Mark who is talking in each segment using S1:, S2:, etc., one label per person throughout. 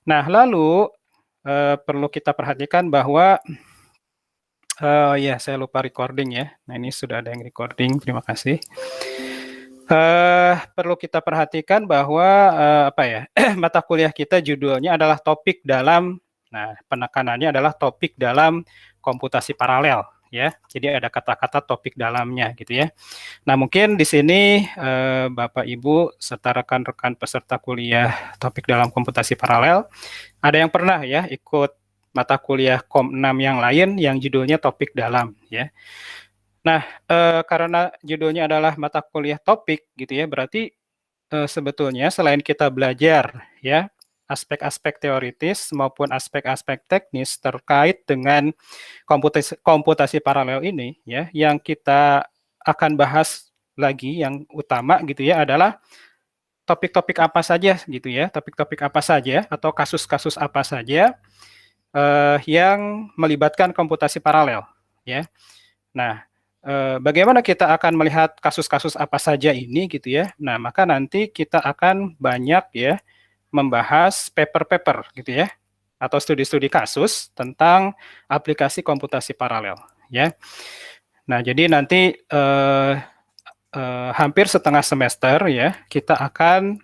S1: Nah, lalu perlu kita perhatikan bahwa ya, saya lupa recording ya. Nah, ini sudah ada yang recording, terima kasih. Perlu kita perhatikan bahwa apa ya, mata kuliah kita judulnya adalah topik dalam, nah penekanannya adalah topik dalam komputasi paralel ya. Jadi ada kata-kata topik dalamnya gitu ya. Nah mungkin di sini Bapak Ibu serta rekan-rekan peserta kuliah topik dalam komputasi paralel ada yang pernah ya ikut mata kuliah Kom 6 yang lain yang judulnya topik dalam ya. Nah, karena judulnya adalah mata kuliah topik gitu ya, berarti sebetulnya selain kita belajar ya aspek-aspek teoritis maupun aspek-aspek teknis terkait dengan komputasi paralel ini ya, yang kita akan bahas lagi yang utama gitu ya adalah topik-topik apa saja gitu ya, topik-topik apa saja atau kasus-kasus apa saja yang melibatkan komputasi paralel ya. Nah, bagaimana kita akan melihat kasus-kasus apa saja ini gitu ya. Nah, maka nanti kita akan banyak ya membahas paper-paper gitu ya atau studi-studi kasus tentang aplikasi komputasi paralel ya. Nah, jadi nanti hampir setengah semester ya kita akan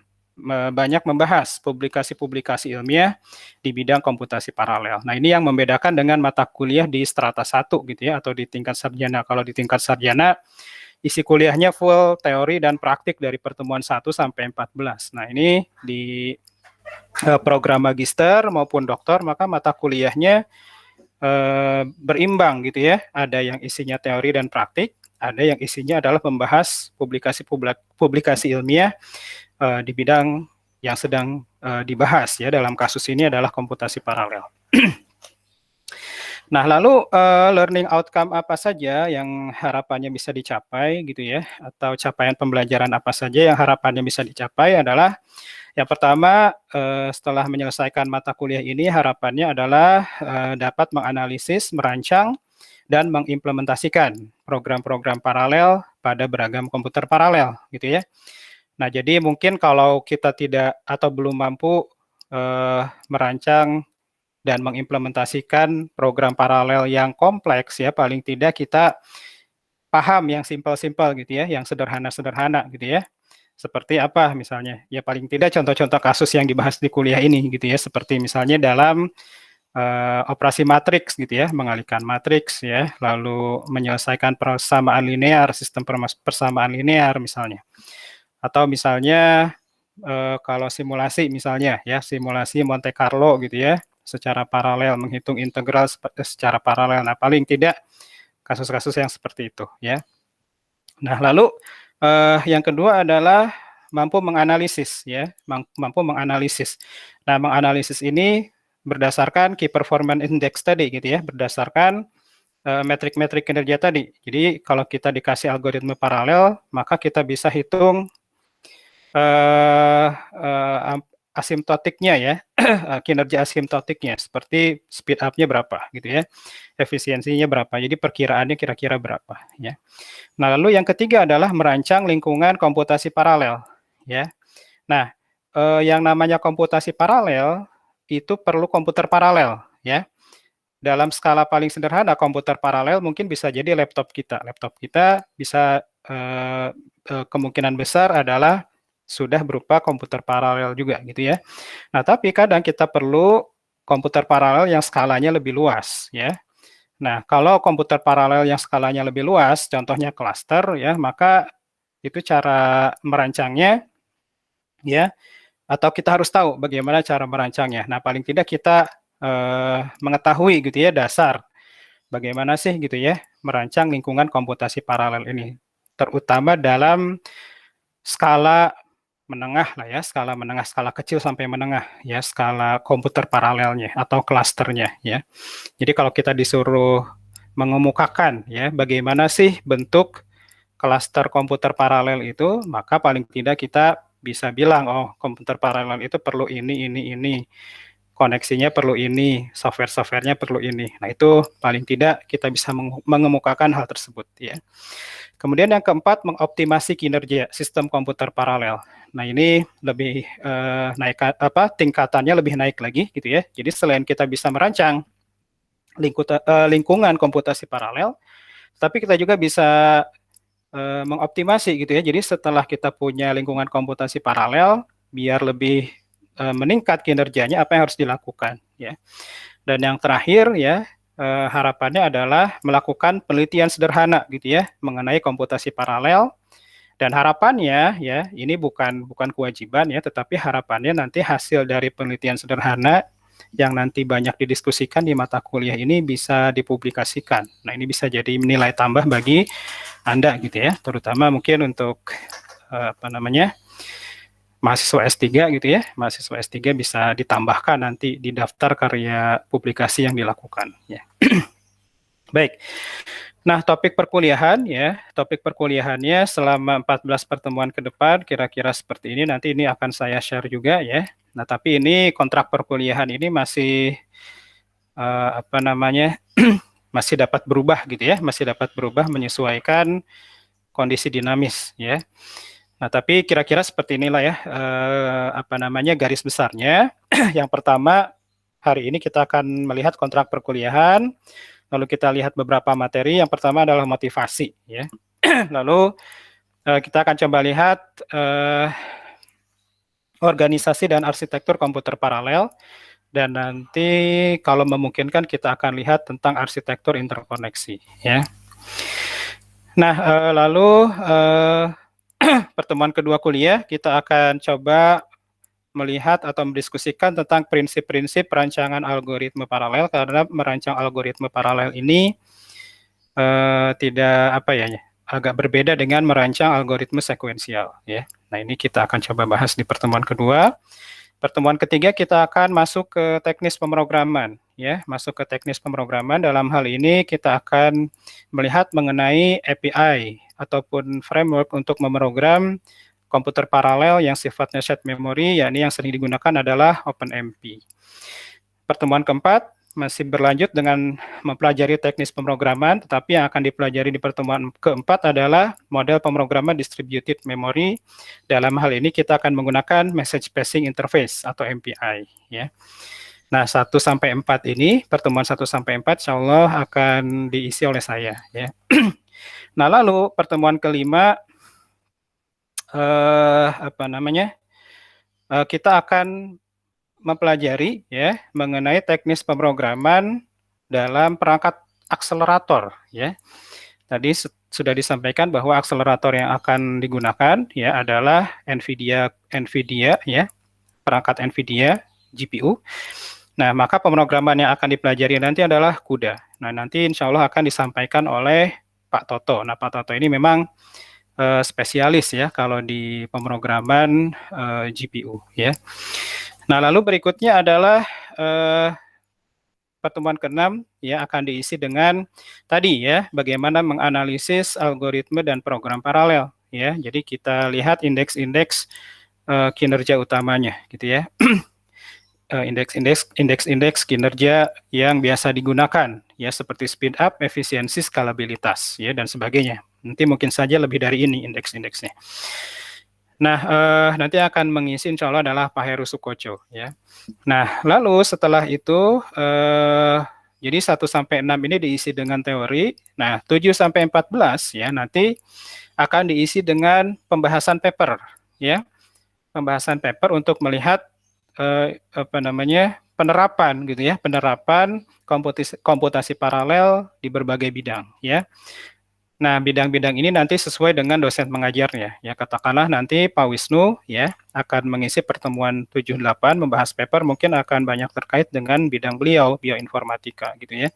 S1: banyak membahas publikasi-publikasi ilmiah di bidang komputasi paralel. Nah, ini yang membedakan dengan mata kuliah di strata 1 gitu ya atau di tingkat sarjana. Kalau di tingkat sarjana isi kuliahnya full teori dan praktik dari pertemuan 1 sampai 14. Nah, ini di program magister maupun doktor maka mata kuliahnya berimbang gitu ya. Ada yang isinya teori dan praktik, ada yang isinya adalah membahas publikasi ilmiah di bidang yang sedang dibahas ya dalam kasus ini adalah komputasi paralel. Nah, lalu learning outcome apa saja yang harapannya bisa dicapai gitu ya, atau capaian pembelajaran apa saja yang harapannya bisa dicapai adalah yang pertama setelah menyelesaikan mata kuliah ini harapannya adalah dapat menganalisis, merancang, dan mengimplementasikan program-program paralel pada beragam komputer paralel gitu ya. Nah, jadi mungkin kalau kita tidak atau belum mampu merancang dan mengimplementasikan program paralel yang kompleks ya, paling tidak kita paham yang simpel-simpel gitu ya, yang sederhana-sederhana gitu ya. Seperti apa misalnya? Ya paling tidak contoh-contoh kasus yang dibahas di kuliah ini gitu ya, seperti misalnya dalam operasi matriks gitu ya, mengalihkan matriks ya, lalu menyelesaikan persamaan linear, sistem persamaan linear misalnya. Atau misalnya kalau simulasi misalnya ya, simulasi Monte Carlo gitu ya, secara paralel menghitung integral secara paralel. Nah, paling tidak kasus-kasus yang seperti itu ya. Nah, lalu yang kedua adalah mampu menganalisis ya, mampu menganalisis. Nah, menganalisis ini berdasarkan key performance index tadi gitu ya, berdasarkan metrik-metrik kinerja tadi. Jadi kalau kita dikasih algoritma paralel, maka kita bisa hitung asimptotiknya ya, kinerja asimptotiknya, seperti speed up-nya berapa gitu ya, efisiensinya berapa, jadi perkiraannya kira-kira berapa ya. Nah, lalu yang ketiga adalah merancang lingkungan komputasi paralel ya. Nah, yang namanya komputasi paralel itu perlu komputer paralel ya. Dalam skala paling sederhana komputer paralel mungkin bisa jadi laptop kita. Laptop kita bisa kemungkinan besar adalah sudah berupa komputer paralel juga gitu ya. Nah, tapi kadang kita perlu komputer paralel yang skalanya lebih luas ya. Nah, kalau komputer paralel yang skalanya lebih luas, contohnya cluster ya, maka itu cara merancangnya ya, atau kita harus tahu bagaimana cara merancangnya. Nah, paling tidak kita mengetahui gitu ya dasar bagaimana sih gitu ya merancang lingkungan komputasi paralel ini, terutama dalam skala menengah lah ya, skala menengah, skala kecil sampai menengah ya, skala komputer paralelnya atau klasternya ya. Jadi kalau kita disuruh mengemukakan ya bagaimana sih bentuk klaster komputer paralel itu, maka paling tidak kita bisa bilang oh komputer paralel itu perlu ini, koneksinya perlu ini, software-softwarenya perlu ini. Nah, itu paling tidak kita bisa mengemukakan hal tersebut ya. Kemudian yang keempat, mengoptimasi kinerja sistem komputer paralel. Nah, ini lebih tingkatannya lebih naik lagi gitu ya. Jadi selain kita bisa merancang lingkungan komputasi paralel, tapi kita juga bisa mengoptimasi gitu ya. Jadi setelah kita punya lingkungan komputasi paralel, biar lebih meningkat kinerjanya, apa yang harus dilakukan ya. Dan yang terakhir ya, harapannya adalah melakukan penelitian sederhana gitu ya mengenai komputasi paralel. Dan harapannya ya, ini bukan kewajiban ya, tetapi harapannya nanti hasil dari penelitian sederhana yang nanti banyak didiskusikan di mata kuliah ini bisa dipublikasikan. Nah, ini bisa jadi nilai tambah bagi Anda gitu ya, terutama mungkin untuk mahasiswa S3 gitu ya. Mahasiswa S3 bisa ditambahkan nanti di daftar karya publikasi yang dilakukan ya. Baik. Nah, topik perkuliahan ya, topik perkuliahannya selama 14 pertemuan ke depan kira-kira seperti ini. Nanti ini akan saya share juga ya. Nah, tapi ini kontrak perkuliahan ini masih masih dapat berubah gitu ya, masih dapat berubah menyesuaikan kondisi dinamis ya. Nah, tapi kira-kira seperti inilah ya, garis besarnya. Yang pertama, hari ini kita akan melihat kontrak perkuliahan. Lalu kita lihat beberapa materi. Yang pertama adalah motivasi, ya. Lalu kita akan coba lihat organisasi dan arsitektur komputer paralel. Dan nanti kalau memungkinkan kita akan lihat tentang arsitektur interkoneksi, ya. Nah, lalu pertemuan kedua kuliah kita akan coba melihat atau mendiskusikan tentang prinsip-prinsip perancangan algoritma paralel, karena merancang algoritma paralel ini agak berbeda dengan merancang algoritma sekuensial ya. Nah, ini kita akan coba bahas di pertemuan kedua. Pertemuan ketiga kita akan masuk ke teknis pemrograman ya, masuk ke teknis pemrograman. Dalam hal ini kita akan melihat mengenai API ataupun framework untuk memprogram komputer paralel yang sifatnya shared memory, yakni yang sering digunakan adalah OpenMP. Pertemuan keempat masih berlanjut dengan mempelajari teknis pemrograman, tetapi yang akan dipelajari di pertemuan keempat adalah model pemrograman distributed memory. Dalam hal ini kita akan menggunakan message passing interface atau MPI. Ya. Nah, 1-4 ini, pertemuan 1-4 insya Allah akan diisi oleh saya. Ya. Nah, lalu pertemuan kelima, kita akan mempelajari ya mengenai teknis pemrograman dalam perangkat akselerator ya. Tadi sudah disampaikan bahwa akselerator yang akan digunakan ya adalah NVIDIA ya, perangkat NVIDIA GPU. Nah, maka pemrograman yang akan dipelajari nanti adalah CUDA. Nah, nanti insya Allah akan disampaikan oleh Pak Toto. Nah, Pak Toto ini memang spesialis ya kalau di pemrograman GPU ya. Nah, lalu berikutnya adalah pertemuan ke-6 ya akan diisi dengan tadi ya bagaimana menganalisis algoritma dan program paralel ya. Jadi kita lihat indeks-indeks kinerja utamanya gitu ya. Indeks kinerja yang biasa digunakan ya, seperti speed up, efisiensi, skalabilitas ya dan sebagainya. Nanti mungkin saja lebih dari ini indeks-indeksnya. Nah, nanti akan mengisi insya Allah adalah Pak Heru Sukoco ya. Nah, lalu setelah itu jadi 1-6 ini diisi dengan teori. Nah, 7-14 ya nanti akan diisi dengan pembahasan paper ya. Pembahasan paper untuk melihat penerapan gitu ya, penerapan komputasi paralel di berbagai bidang ya. Nah, bidang-bidang ini nanti sesuai dengan dosen mengajarnya ya. Katakanlah nanti Pak Wisnu ya akan mengisi pertemuan 7-8 membahas paper, mungkin akan banyak terkait dengan bidang beliau, bioinformatika gitu ya.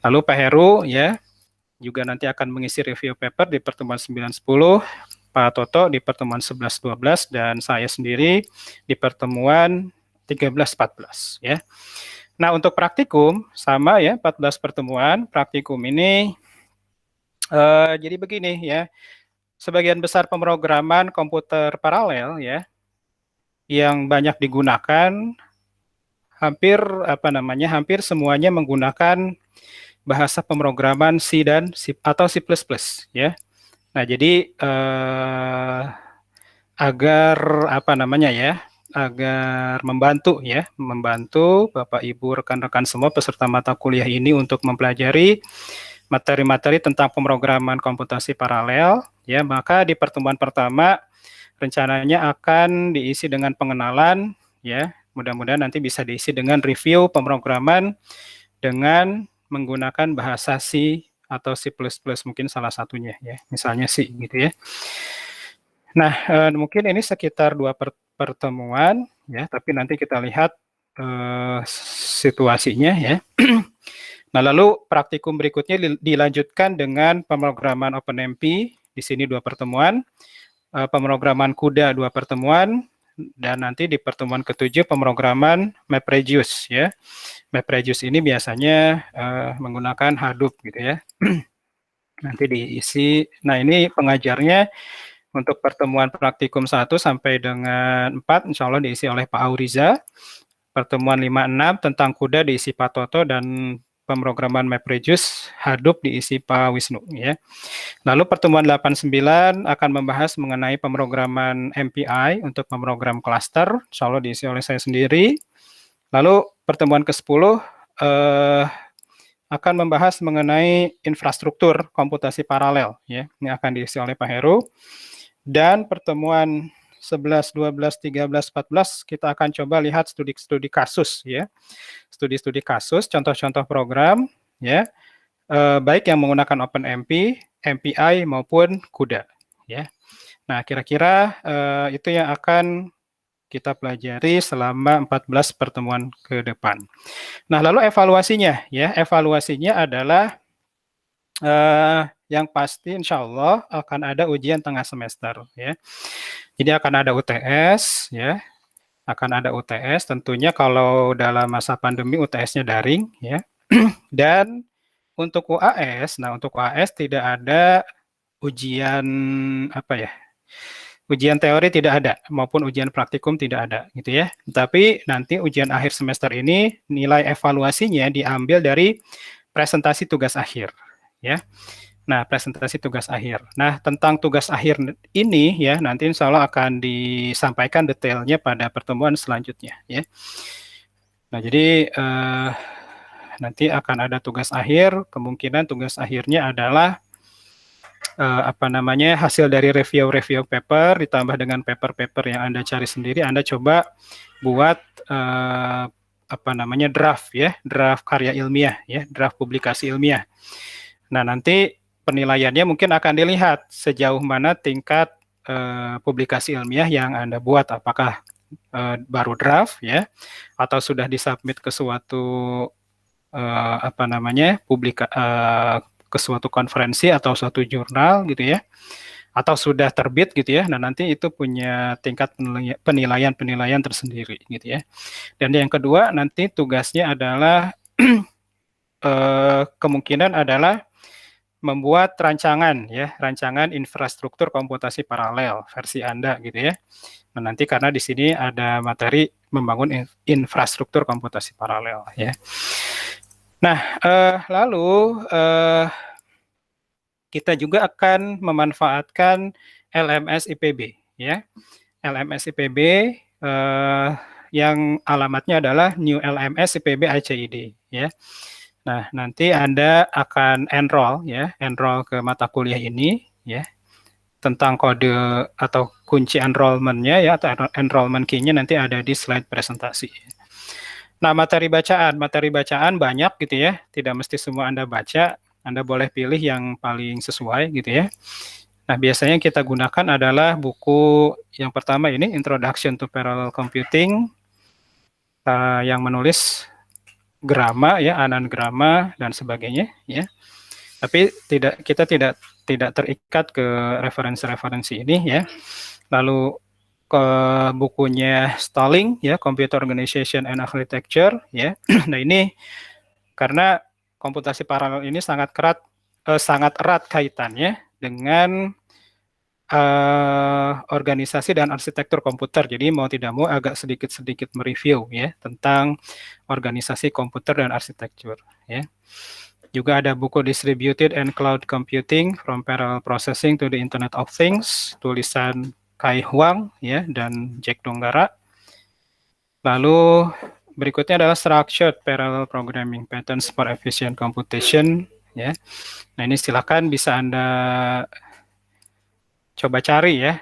S1: Lalu Pak Heru ya juga nanti akan mengisi review paper di pertemuan 9-10, Pak Toto di pertemuan 11-12, dan saya sendiri di pertemuan 13-14 ya. Nah, untuk praktikum sama ya, 14 pertemuan. Praktikum ini jadi begini ya. Sebagian besar pemrograman komputer paralel ya yang banyak digunakan hampir semuanya menggunakan bahasa pemrograman C dan C atau C++ ya. Nah, jadi agar apa namanya ya, agar membantu ya, membantu Bapak Ibu rekan-rekan semua peserta mata kuliah ini untuk mempelajari materi-materi tentang pemrograman komputasi paralel ya. Maka di pertemuan pertama rencananya akan diisi dengan pengenalan ya. Mudah-mudahan nanti bisa diisi dengan review pemrograman dengan menggunakan bahasa C atau C++ mungkin salah satunya ya, misalnya C gitu ya. Nah, mungkin ini sekitar 2 pertemuan ya, tapi nanti kita lihat situasinya ya. Nah, lalu praktikum berikutnya dilanjutkan dengan pemrograman OpenMP, di sini 2 pertemuan, pemrograman CUDA 2 pertemuan, dan nanti di pertemuan ke-7 pemrograman MapReduce ya. MapReduce ini biasanya menggunakan Hadoop gitu ya. Nanti diisi, nah ini pengajarnya untuk pertemuan praktikum 1 sampai dengan 4 insya Allah diisi oleh Pak Auriza. Pertemuan 5-6 tentang CUDA diisi Pak Toto, dan pemrograman MapReduce Hadoop diisi Pak Wisnu ya. Lalu pertemuan 8-9 akan membahas mengenai pemrograman MPI untuk memprogram cluster, insya Allah diisi oleh saya sendiri. Lalu pertemuan ke-10 akan membahas mengenai infrastruktur komputasi paralel ya. Ini akan diisi oleh Pak Heru. Dan pertemuan 11, 12, 13, 14 kita akan coba lihat studi-studi kasus ya. Studi-studi kasus, contoh-contoh program ya. Baik yang menggunakan OpenMP, MPI maupun CUDA ya. Nah, kira-kira itu yang akan kita pelajari selama 14 pertemuan ke depan. Nah, lalu evaluasinya ya, evaluasinya adalah yang pasti insya Allah akan ada ujian tengah semester ya. Jadi akan ada UTS ya, akan ada UTS. Tentunya kalau dalam masa pandemi UTS-nya daring ya. Dan untuk UAS, nah untuk UAS tidak ada ujian apa ya? Ujian teori tidak ada, maupun ujian praktikum tidak ada, gitu ya. Tapi nanti ujian akhir semester ini nilai evaluasinya diambil dari presentasi tugas akhir, ya. Nah, presentasi tugas akhir. Nah, tentang tugas akhir ini ya, nanti insya Allah akan disampaikan detailnya pada pertemuan selanjutnya, ya. Nah, jadi nanti akan ada tugas akhir. Kemungkinan tugas akhirnya adalah apa namanya, hasil dari review paper ditambah dengan paper-paper yang Anda cari sendiri. Anda coba buat apa namanya, draft ya, draft karya ilmiah ya, draft publikasi ilmiah. Nah, nanti penilaiannya mungkin akan dilihat sejauh mana tingkat publikasi ilmiah yang Anda buat, apakah baru draft ya, atau sudah disubmit ke suatu apa namanya, ke suatu konferensi atau suatu jurnal gitu ya, atau sudah terbit gitu ya. Nah, nanti itu punya tingkat penilaian tersendiri gitu ya. Dan yang kedua, nanti tugasnya adalah kemungkinan adalah membuat rancangan ya, rancangan infrastruktur komputasi paralel versi Anda gitu ya. Nah, nanti karena di sini ada materi membangun infrastruktur komputasi paralel ya. Nah, lalu kita juga akan memanfaatkan LMS IPB ya. LMS IPB yang alamatnya adalah New LMS IPB ICID ya. Nah, nanti Anda akan enroll ya, enroll ke mata kuliah ini ya. Tentang kode atau kunci enrollment-nya ya, atau enrollment key-nya nanti ada di slide presentasi. Nah, materi bacaan banyak gitu ya, tidak mesti semua Anda baca, Anda boleh pilih yang paling sesuai gitu ya. Nah, biasanya yang kita gunakan adalah buku yang pertama ini, Introduction to Parallel Computing, yang menulis Grama ya, Anand Grama dan sebagainya ya. Tapi kita tidak terikat ke referensi-referensi ini ya. Lalu ke bukunya Stalling ya, Computer Organization and Architecture ya. Nah, ini karena komputasi paralel ini sangat erat kaitannya dengan organisasi dan arsitektur komputer. Jadi mau tidak mau agak sedikit mereview ya tentang organisasi komputer dan arsitektur ya. Juga ada buku Distributed and Cloud Computing from Parallel Processing to the Internet of Things, tulisan Kai Huang ya dan Jack Donggara. Lalu berikutnya adalah Structured Parallel Programming Patterns for Efficient Computation ya. Nah, ini silakan bisa Anda coba cari ya.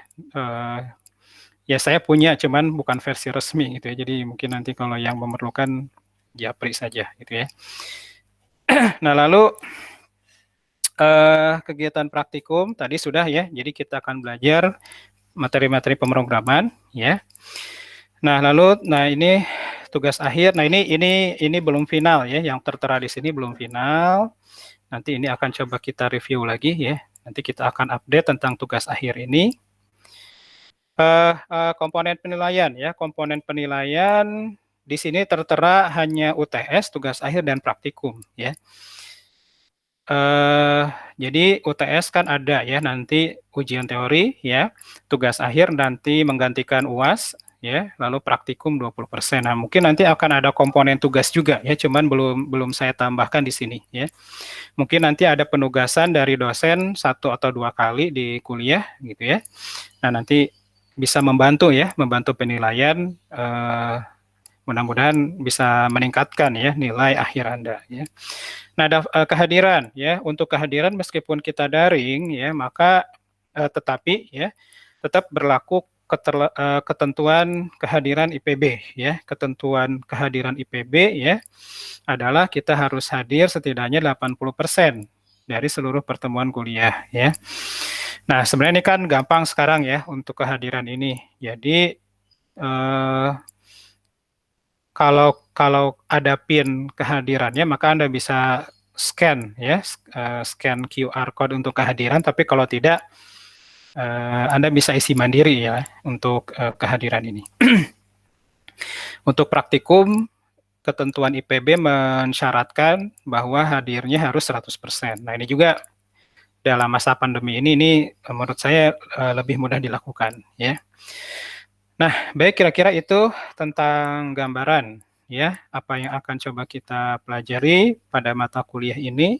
S1: Ya saya punya, cuman bukan versi resmi gitu ya. Jadi mungkin nanti kalau yang memerlukan japri saja gitu ya. Nah, lalu kegiatan praktikum tadi sudah ya. Jadi kita akan belajar materi-materi pemrograman ya. Nah, lalu ini tugas akhir. Nah, ini belum final ya. Yang tertera di sini belum final. Nanti ini akan coba kita review lagi ya. Nanti kita akan update tentang tugas akhir ini. Komponen penilaian ya, komponen penilaian di sini tertera hanya UTS, tugas akhir dan praktikum ya. Jadi UTS kan ada ya, nanti ujian teori ya, tugas akhir nanti menggantikan UAS ya, lalu praktikum 20%. Nah, mungkin nanti akan ada komponen tugas juga ya, cuman belum saya tambahkan di sini ya. Mungkin nanti ada penugasan dari dosen 1 atau 2 kali di kuliah gitu ya. Nah, nanti bisa membantu ya, membantu penilaian, mudah-mudahan bisa meningkatkan ya nilai akhir Anda ya. Nah, kehadiran ya, untuk kehadiran meskipun kita daring ya, maka tetapi ya tetap berlaku ketentuan kehadiran IPB ya. Ketentuan kehadiran IPB ya adalah kita harus hadir setidaknya 80% dari seluruh pertemuan kuliah ya. Nah, sebenarnya ini kan gampang sekarang ya untuk kehadiran ini. Jadi kalau ada PIN kehadirannya, maka Anda bisa scan ya, scan QR code untuk kehadiran. Tapi kalau tidak, Anda bisa isi mandiri ya untuk kehadiran ini. Untuk praktikum, ketentuan IPB mensyaratkan bahwa hadirnya harus 100%. Nah, ini juga dalam masa pandemi ini menurut saya lebih mudah dilakukan ya. Nah, baik, kira-kira itu tentang gambaran ya, apa yang akan coba kita pelajari pada mata kuliah ini.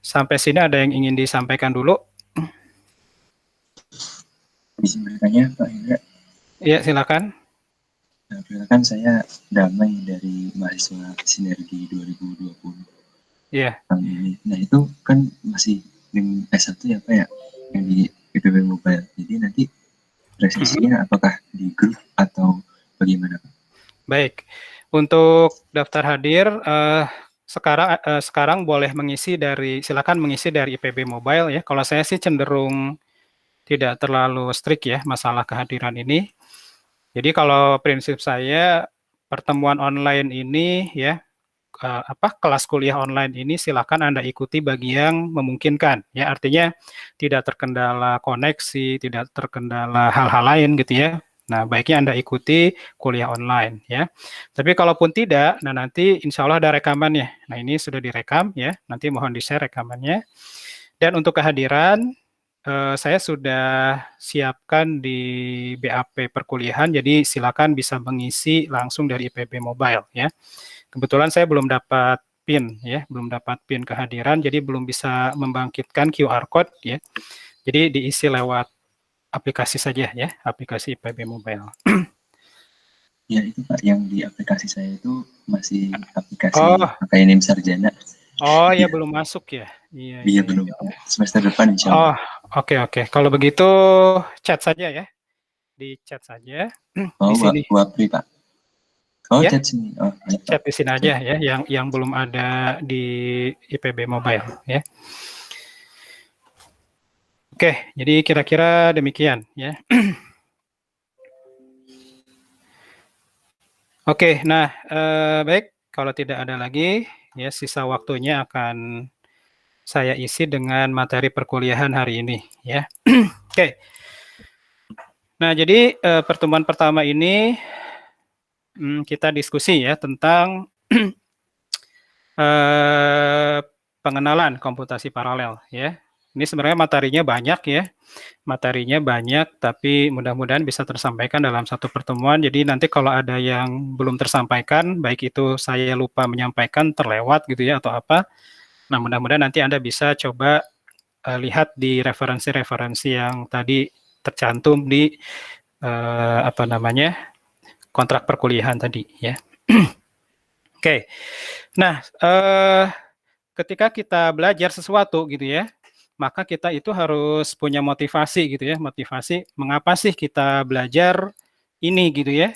S1: Sampai sini ada yang ingin disampaikan dulu?
S2: Izin bertanya Pak Indra.
S1: Iya, silakan.
S2: Nah, perkenalkan saya Damai dari mahasiswa Sinergi 2020.
S1: Iya.
S2: Tahun ini. Nah, itu kan masih di S1 ya Pak ya, yang di IPB Mobile. Jadi nanti presisinya apakah di grup atau bagaimana Pak?
S1: Baik, untuk daftar hadir sekarang boleh silakan mengisi dari IPB Mobile ya. Kalau saya sih cenderung tidak terlalu strict ya masalah kehadiran ini. Jadi kalau prinsip saya pertemuan online ini ya kelas kuliah online ini silakan Anda ikuti bagi yang memungkinkan ya, artinya tidak terkendala koneksi, tidak terkendala hal-hal lain gitu ya. Nah, baiknya Anda ikuti kuliah online ya. Tapi kalaupun tidak, nah nanti insya Allah ada rekamannya. Nah, ini sudah direkam ya, nanti mohon di-share rekamannya. Dan untuk kehadiran, saya sudah siapkan di BAP perkuliahan, jadi silakan bisa mengisi langsung dari IPB Mobile ya. Kebetulan saya belum dapat PIN ya, belum dapat PIN kehadiran, jadi belum bisa membangkitkan QR code ya. Jadi diisi lewat aplikasi saja ya, aplikasi IPB Mobile.
S2: Ya itu Pak, yang di aplikasi saya itu masih aplikasi pakai NIM Sarjana.
S1: Oh ya, belum masuk ya?
S2: Iya belum. Semester depan insya Allah.
S1: Oh, oke. Kalau begitu chat saja ya, di chat saja.
S2: Oh,
S1: di sini.
S2: Wapri Pak. Oh,
S1: ya?
S2: chat sini. Oh, ya,
S1: chat di sini aja ya, yang belum ada di IPB Mobile ya. Oke, jadi kira-kira demikian ya. Oke, nah baik, kalau tidak ada lagi ya, sisa waktunya akan saya isi dengan materi perkuliahan hari ini ya. Oke. Nah, jadi pertemuan pertama ini kita diskusi ya tentang pengenalan komputasi paralel ya. Ini sebenarnya materinya banyak, tapi mudah-mudahan bisa tersampaikan dalam satu pertemuan. Jadi nanti kalau ada yang belum tersampaikan, baik itu saya lupa menyampaikan, terlewat gitu ya atau apa, nah mudah-mudahan nanti Anda bisa coba lihat di referensi-referensi yang tadi tercantum di kontrak perkuliahan tadi ya. Oke. Nah, ketika kita belajar sesuatu gitu ya, maka kita itu harus punya motivasi gitu ya, motivasi mengapa sih kita belajar ini gitu ya.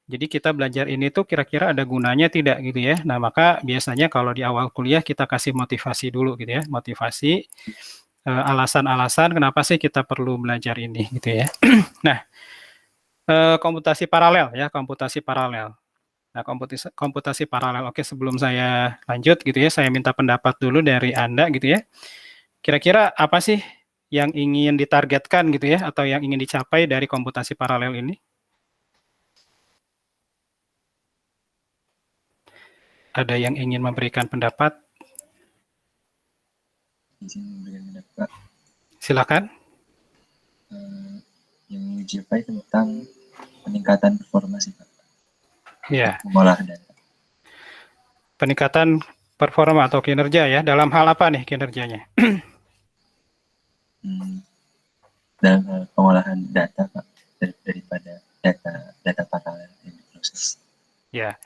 S1: Jadi kita belajar ini tuh kira-kira ada gunanya tidak gitu ya. Nah, maka biasanya kalau di awal kuliah kita kasih motivasi dulu gitu ya, motivasi, alasan-alasan kenapa sih kita perlu belajar ini gitu ya. Nah, komputasi paralel ya, komputasi paralel. Nah, komputasi paralel. Oke, sebelum saya lanjut gitu ya, saya minta pendapat dulu dari Anda gitu ya. Kira-kira apa sih yang ingin ditargetkan gitu ya, atau yang ingin dicapai dari komputasi paralel ini? Ada yang ingin memberikan pendapat?
S2: Izin memberikan pendapat.
S1: Silakan.
S2: Yang dicapai tentang peningkatan performa sih Pak.
S1: Ya.
S2: Mengolah data.
S1: Peningkatan performa atau kinerja ya. Dalam hal apa nih kinerjanya?
S2: Dalam hal pengolahan data Pak, daripada data paralel yang diproses.
S1: Ya.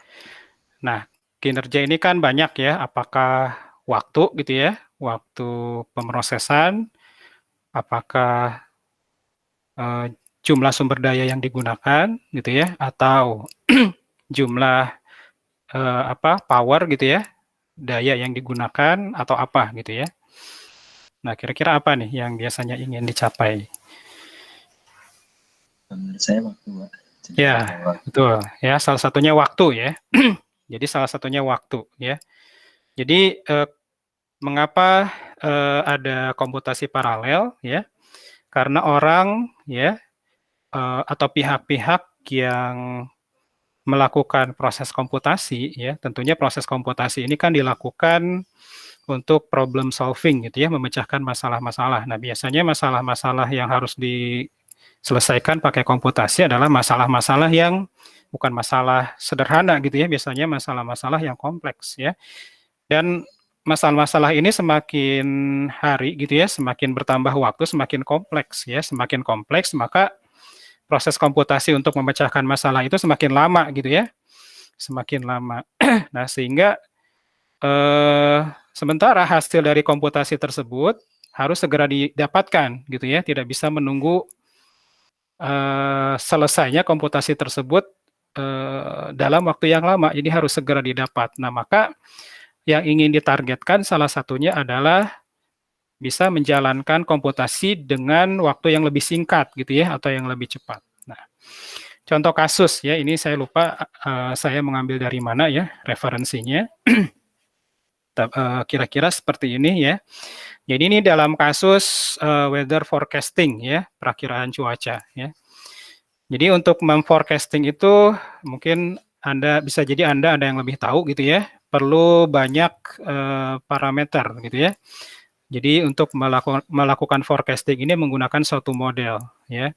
S1: Nah, kinerja ini kan banyak ya. Apakah waktu gitu ya, waktu pemrosesan, apakah jumlah sumber daya yang digunakan gitu ya, atau jumlah power gitu ya, daya yang digunakan atau apa gitu ya. Nah, kira-kira apa nih yang biasanya ingin dicapai?
S2: Menurut saya waktu Pak.
S1: Ya, betul ya, salah satunya waktu ya. Jadi salah satunya waktu ya. Jadi mengapa ada komputasi paralel ya? Karena orang ya atau pihak-pihak yang melakukan proses komputasi ya, tentunya proses komputasi ini kan dilakukan untuk problem solving gitu ya, memecahkan masalah-masalah. Nah, biasanya masalah-masalah yang harus diselesaikan pakai komputasi adalah masalah-masalah yang bukan masalah sederhana gitu ya, biasanya masalah-masalah yang kompleks ya. Dan masalah-masalah ini semakin hari gitu ya, semakin bertambah waktu, semakin kompleks ya, semakin kompleks, maka proses komputasi untuk memecahkan masalah itu semakin lama gitu ya, semakin lama. Nah, sehingga sementara hasil dari komputasi tersebut harus segera didapatkan gitu ya, tidak bisa menunggu selesainya komputasi tersebut dalam waktu yang lama, jadi harus segera didapat. Nah, maka yang ingin ditargetkan salah satunya adalah bisa menjalankan komputasi dengan waktu yang lebih singkat gitu ya, atau yang lebih cepat. Nah, contoh kasus ya, ini saya lupa saya mengambil dari mana ya referensinya. Kira-kira seperti ini ya. Jadi ini dalam kasus weather forecasting ya, perakiraan cuaca ya. Jadi untuk memforecasting itu mungkin bisa jadi Anda ada yang lebih tahu gitu ya, perlu banyak parameter gitu ya. Jadi untuk melakukan forecasting ini menggunakan suatu model ya,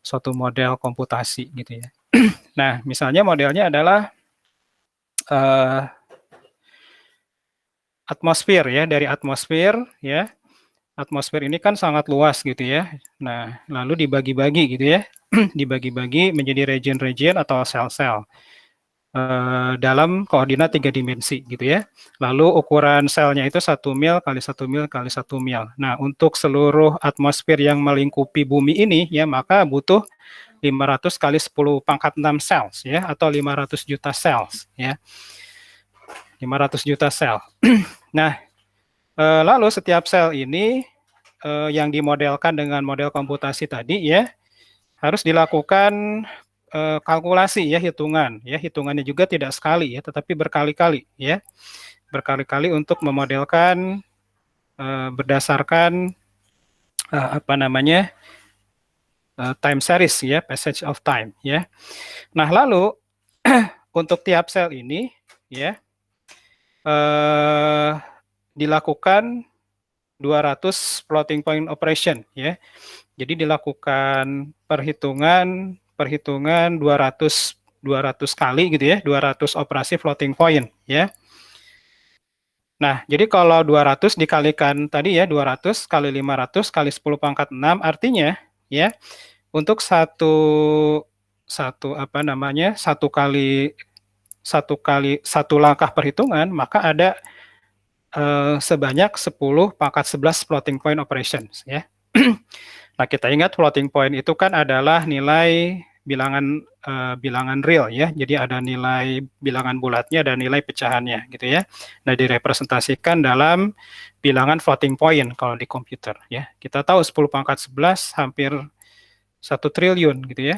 S1: suatu model komputasi gitu ya. Nah, misalnya modelnya adalah atmosfer ya, dari atmosfer ya. Atmosfer ini kan sangat luas gitu ya. Nah, lalu dibagi-bagi gitu ya, dibagi-bagi menjadi region-region atau sel-sel dalam koordinat 3 dimensi gitu ya. Lalu ukuran selnya itu 1 mil kali 1 mil kali 1 mil. Nah, untuk seluruh atmosfer yang melingkupi bumi ini ya, maka butuh 500 kali 10 pangkat 6 cells ya, atau 500 juta cells ya. 500 juta sel. Nah, lalu setiap sel ini yang dimodelkan dengan model komputasi tadi ya, harus dilakukan kalkulasi ya, hitungannya juga tidak sekali ya, tetapi berkali-kali ya, berkali-kali untuk memodelkan berdasarkan time series ya, passage of time ya. Nah, lalu untuk tiap sel ini ya dilakukan 200 floating point operation ya. Jadi dilakukan perhitungan 200 kali gitu ya, 200 operasi floating point ya. Nah, jadi kalau 200 dikalikan tadi ya, 200 kali 500 kali 10 pangkat 6, artinya ya, untuk satu langkah perhitungan, maka ada sebanyak 10 pangkat 11 floating point operations, ya. Nah, kita ingat floating point itu kan adalah nilai bilangan real, ya. Jadi ada nilai bilangan bulatnya dan nilai pecahannya, gitu ya. Nah, direpresentasikan dalam bilangan floating point kalau di komputer, ya. Kita tahu 10 pangkat 11 hampir 1 triliun, gitu ya.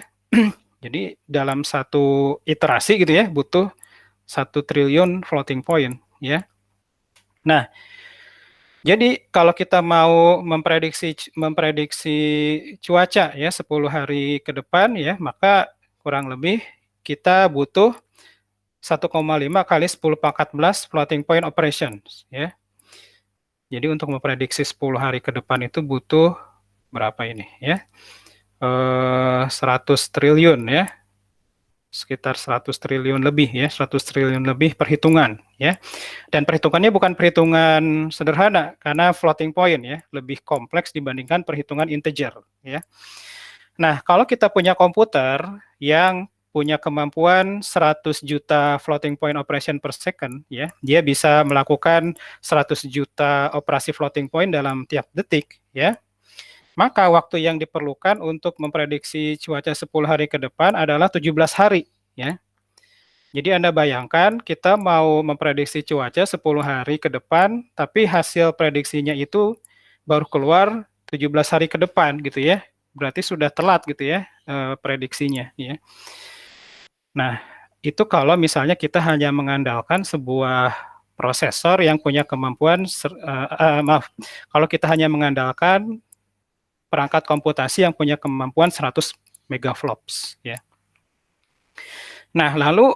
S1: Jadi dalam satu iterasi gitu ya, butuh 1 triliun floating point, ya. Nah, jadi kalau kita mau memprediksi cuaca ya 10 hari ke depan ya, maka kurang lebih kita butuh 1,5 kali 10 pangkat 11 floating point operations ya. Jadi untuk memprediksi 10 hari ke depan itu butuh berapa ini ya? 100 triliun ya. Sekitar 100 triliun lebih ya, 100 triliun lebih perhitungan ya. Dan perhitungannya bukan perhitungan sederhana karena floating point ya, lebih kompleks dibandingkan perhitungan integer ya. Nah, kalau kita punya komputer yang punya kemampuan 100 juta floating point operation per second ya, dia bisa melakukan 100 juta operasi floating point dalam tiap detik ya. Maka waktu yang diperlukan untuk memprediksi cuaca 10 hari ke depan adalah 17 hari, ya. Jadi Anda bayangkan kita mau memprediksi cuaca 10 hari ke depan, tapi hasil prediksinya itu baru keluar 17 hari ke depan gitu ya. Berarti sudah telat gitu ya prediksinya ya. Nah, itu kalau misalnya kita hanya mengandalkan sebuah prosesor yang punya kemampuan kalau kita hanya mengandalkan perangkat komputasi yang punya kemampuan 100 megaflops ya. Nah, lalu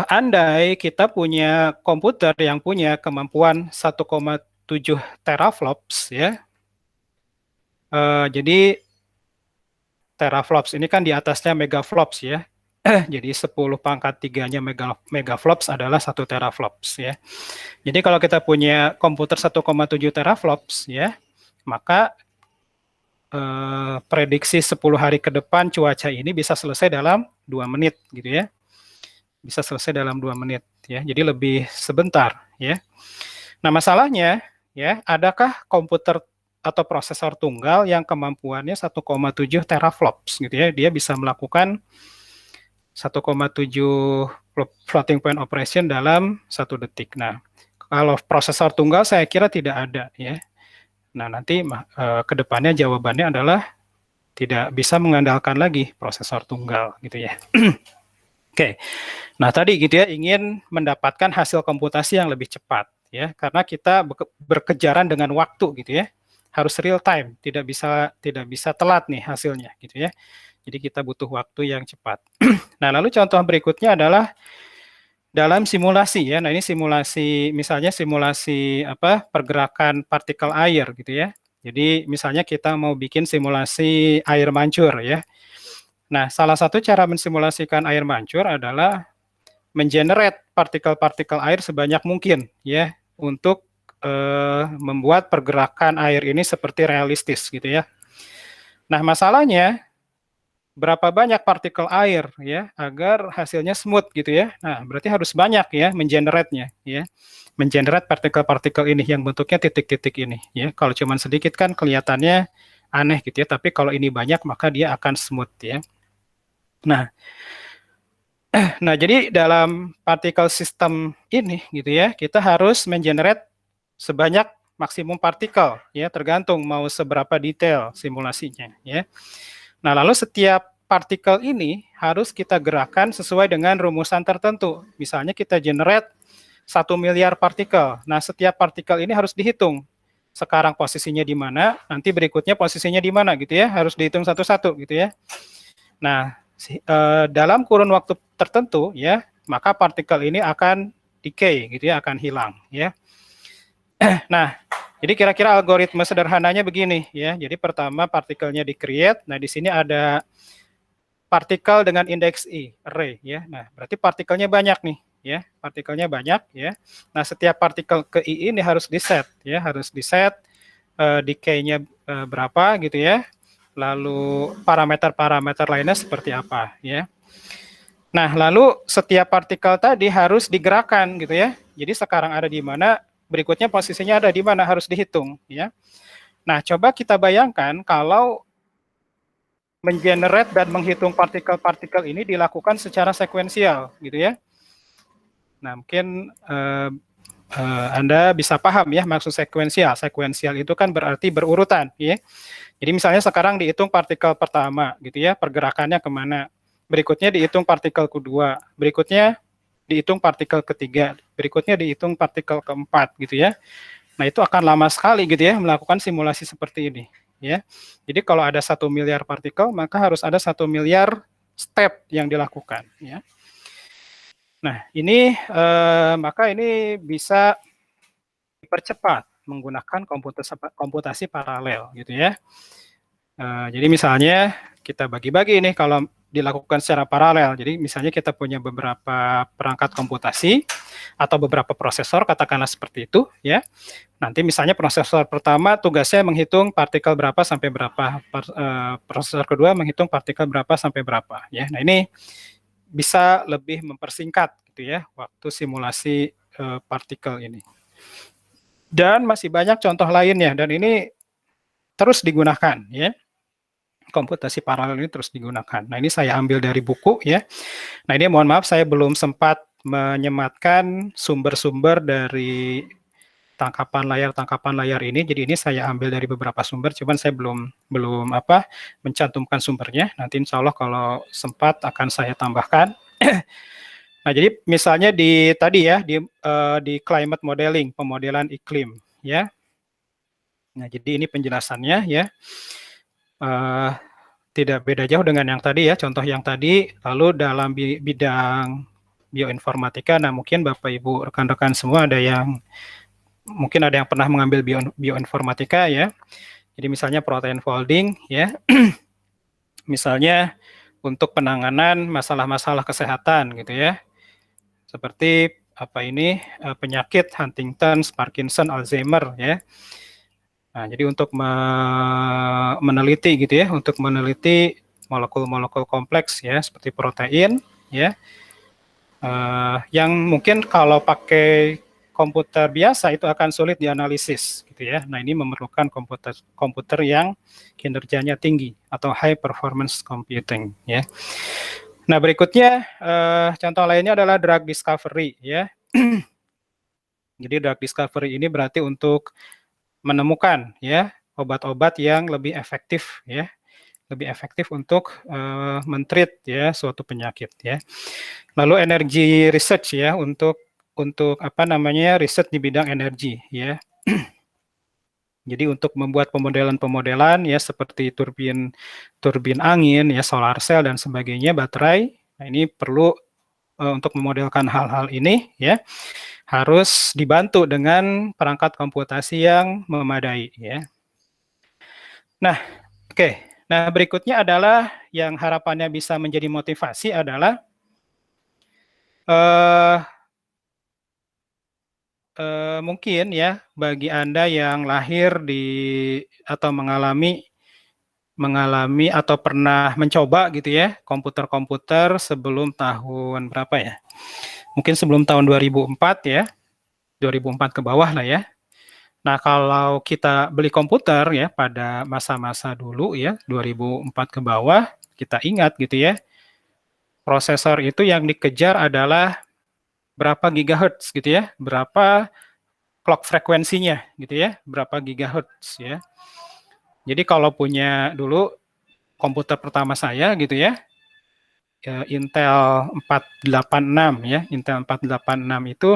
S1: andai kita punya komputer yang punya kemampuan 1,7 teraflops ya. Jadi teraflops ini kan di atasnya megaflops ya. Jadi 10 pangkat 3-nya megaflops adalah 1 teraflops ya. Jadi kalau kita punya komputer 1,7 teraflops ya, maka prediksi 10 hari ke depan cuaca ini bisa selesai dalam 2 menit gitu ya. Bisa selesai dalam 2 menit ya. Jadi lebih sebentar ya. Nah, masalahnya ya, adakah komputer atau prosesor tunggal yang kemampuannya 1,7 teraflops gitu ya. Dia bisa melakukan 1,7 floating point operation dalam 1 detik. Nah, kalau prosesor tunggal saya kira tidak ada ya. Nah, nanti ke depannya jawabannya adalah tidak bisa mengandalkan lagi prosesor tunggal gitu ya. Oke. Nah, tadi gitu ya ingin mendapatkan hasil komputasi yang lebih cepat ya, karena kita berkejaran dengan waktu gitu ya. Harus real time, tidak bisa telat nih hasilnya gitu ya. Jadi kita butuh waktu yang cepat. Nah, lalu contoh berikutnya adalah dalam simulasi ya. Nah, ini simulasi misalnya simulasi pergerakan partikel air gitu ya. Jadi misalnya kita mau bikin simulasi air mancur ya. Nah, salah satu cara mensimulasikan air mancur adalah mengenerate partikel-partikel air sebanyak mungkin ya untuk membuat pergerakan air ini seperti realistis gitu ya. Nah, masalahnya berapa banyak partikel air ya agar hasilnya smooth gitu ya. Nah, berarti harus banyak ya mengenerate-nya ya. Mengenerate partikel-partikel ini yang bentuknya titik-titik ini ya. Kalau cuma sedikit kan kelihatannya aneh gitu ya, tapi kalau ini banyak maka dia akan smooth ya. Nah, jadi dalam partikel system ini gitu ya, kita harus mengenerate sebanyak maksimum partikel ya, tergantung mau seberapa detail simulasinya ya. Nah, lalu setiap partikel ini harus kita gerakkan sesuai dengan rumusan tertentu. Misalnya kita generate 1 miliar partikel. Nah, setiap partikel ini harus dihitung. Sekarang posisinya di mana, nanti berikutnya posisinya di mana gitu ya, harus dihitung satu-satu gitu ya. Nah, dalam kurun waktu tertentu ya, maka partikel ini akan decay gitu ya, akan hilang ya. Nah, jadi kira-kira algoritma sederhananya begini ya. Jadi pertama partikelnya di-create. Nah, di sini ada partikel dengan indeks I, array ya. Nah, berarti partikelnya banyak nih ya. Partikelnya banyak ya. Nah, setiap partikel ke I ini harus di-set ya, harus di-set decay-nya berapa gitu ya. lalu parameter-parameter lainnya seperti apa, ya. Nah, lalu setiap partikel tadi harus digerakkan gitu ya. Jadi sekarang ada di mana, berikutnya posisinya ada di mana, harus dihitung ya. Nah, coba kita bayangkan kalau mengenerate dan menghitung partikel-partikel ini dilakukan secara sekuensial gitu ya. Nah, mungkin Anda bisa paham ya maksud sekuensial. Sekuensial itu kan berarti berurutan ya. Jadi misalnya sekarang dihitung partikel pertama gitu ya, pergerakannya kemana. Berikutnya dihitung partikel kedua, berikutnya dihitung partikel ketiga, berikutnya dihitung partikel keempat gitu ya. Nah itu akan lama sekali gitu ya melakukan simulasi seperti ini ya. Jadi kalau ada 1 miliar partikel maka harus ada 1 miliar step yang dilakukan ya. Nah ini maka ini bisa dipercepat menggunakan komputasi paralel gitu ya. Jadi misalnya kita bagi-bagi nih kalau dilakukan secara paralel. Jadi misalnya kita punya beberapa perangkat komputasi atau beberapa prosesor, katakanlah seperti itu ya. Nanti misalnya prosesor pertama tugasnya menghitung partikel berapa sampai berapa, prosesor kedua menghitung partikel berapa sampai berapa ya. Nah ini bisa lebih mempersingkat gitu ya waktu simulasi partikel ini. Dan masih banyak contoh lainnya dan ini terus digunakan ya. Komputasi paralel ini terus digunakan. Nah, ini saya ambil dari buku ya. Nah, ini mohon maaf saya belum sempat menyematkan sumber-sumber dari tangkapan layar ini. Jadi ini saya ambil dari beberapa sumber, cuman saya belum mencantumkan sumbernya. Nanti insya Allah kalau sempat akan saya tambahkan. Nah, jadi misalnya di tadi ya di climate modeling, pemodelan iklim ya. Nah, jadi ini penjelasannya ya. Tidak beda jauh dengan yang tadi ya, contoh yang tadi. Lalu dalam bidang bioinformatika, nah mungkin Bapak Ibu rekan-rekan semua mungkin ada yang pernah mengambil bioinformatika ya. Jadi misalnya protein folding ya. Misalnya untuk penanganan masalah-masalah kesehatan gitu ya. Seperti penyakit Huntington, Parkinson, Alzheimer ya. Nah, jadi untuk meneliti gitu ya, untuk meneliti molekul-molekul kompleks ya, seperti protein ya, yang mungkin kalau pakai komputer biasa itu akan sulit dianalisis gitu ya. Nah, ini memerlukan komputer yang kinerjanya tinggi atau high performance computing ya. Nah, berikutnya contoh lainnya adalah drug discovery ya. Jadi drug discovery ini berarti untuk menemukan ya obat-obat yang lebih efektif ya, lebih efektif untuk men-treat ya suatu penyakit ya. Lalu energy research ya, untuk riset di bidang energi ya. Jadi untuk membuat pemodelan ya seperti turbin angin ya, solar cell dan sebagainya, baterai. Nah, ini perlu untuk memodelkan hal-hal ini ya, harus dibantu dengan perangkat komputasi yang memadai ya. Nah, oke. Nah, berikutnya adalah yang harapannya bisa menjadi motivasi adalah mungkin ya bagi Anda yang lahir atau mengalami atau pernah mencoba gitu ya komputer-komputer sebelum tahun berapa ya? Mungkin sebelum tahun 2004 ya, 2004 ke bawah lah ya. Nah, kalau kita beli komputer ya pada masa-masa dulu ya, 2004 ke bawah, kita ingat gitu ya, prosesor itu yang dikejar adalah berapa gigahertz gitu ya, berapa clock frekuensinya gitu ya, berapa gigahertz ya. Jadi kalau punya dulu komputer pertama saya gitu ya, Intel 486 ya, Intel 486 itu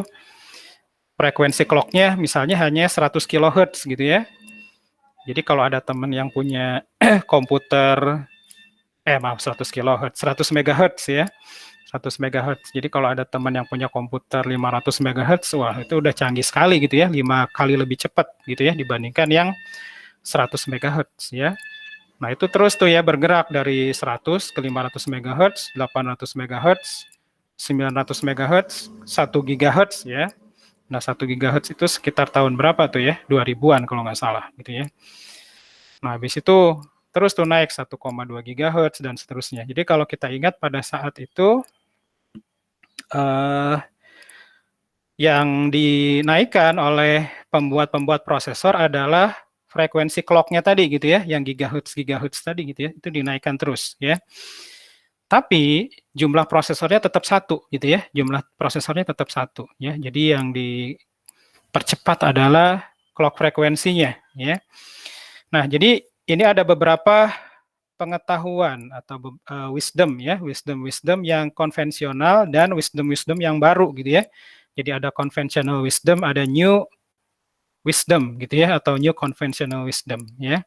S1: frekuensi clock-nya misalnya hanya 100 kHz gitu ya. Jadi kalau ada teman yang punya komputer 100 kHz, 100 MHz ya. 100 MHz. Jadi kalau ada teman yang punya komputer 500 MHz, wah itu udah canggih sekali gitu ya, 5 kali lebih cepat gitu ya dibandingkan yang 100 MHz ya. Nah, itu terus tuh ya bergerak dari 100 ke 500 MHz, 800 MHz, 900 MHz, 1 GHz ya. Nah, 1 GHz itu sekitar tahun berapa tuh ya? 2000-an kalau nggak salah gitu ya. Nah, habis itu terus tuh naik 1,2 GHz dan seterusnya. Jadi kalau kita ingat pada saat itu yang dinaikkan oleh pembuat prosesor adalah frekuensi clock-nya tadi gitu ya, yang gigahertz tadi gitu ya, itu dinaikkan terus ya. Tapi jumlah prosesornya tetap satu gitu ya, jumlah prosesornya tetap satu ya. Jadi yang dipercepat adalah clock frekuensinya ya. Nah, jadi ini ada beberapa pengetahuan atau wisdom ya, wisdom yang konvensional dan wisdom yang baru gitu ya. Jadi ada conventional wisdom, ada new wisdom gitu ya, atau new conventional wisdom ya.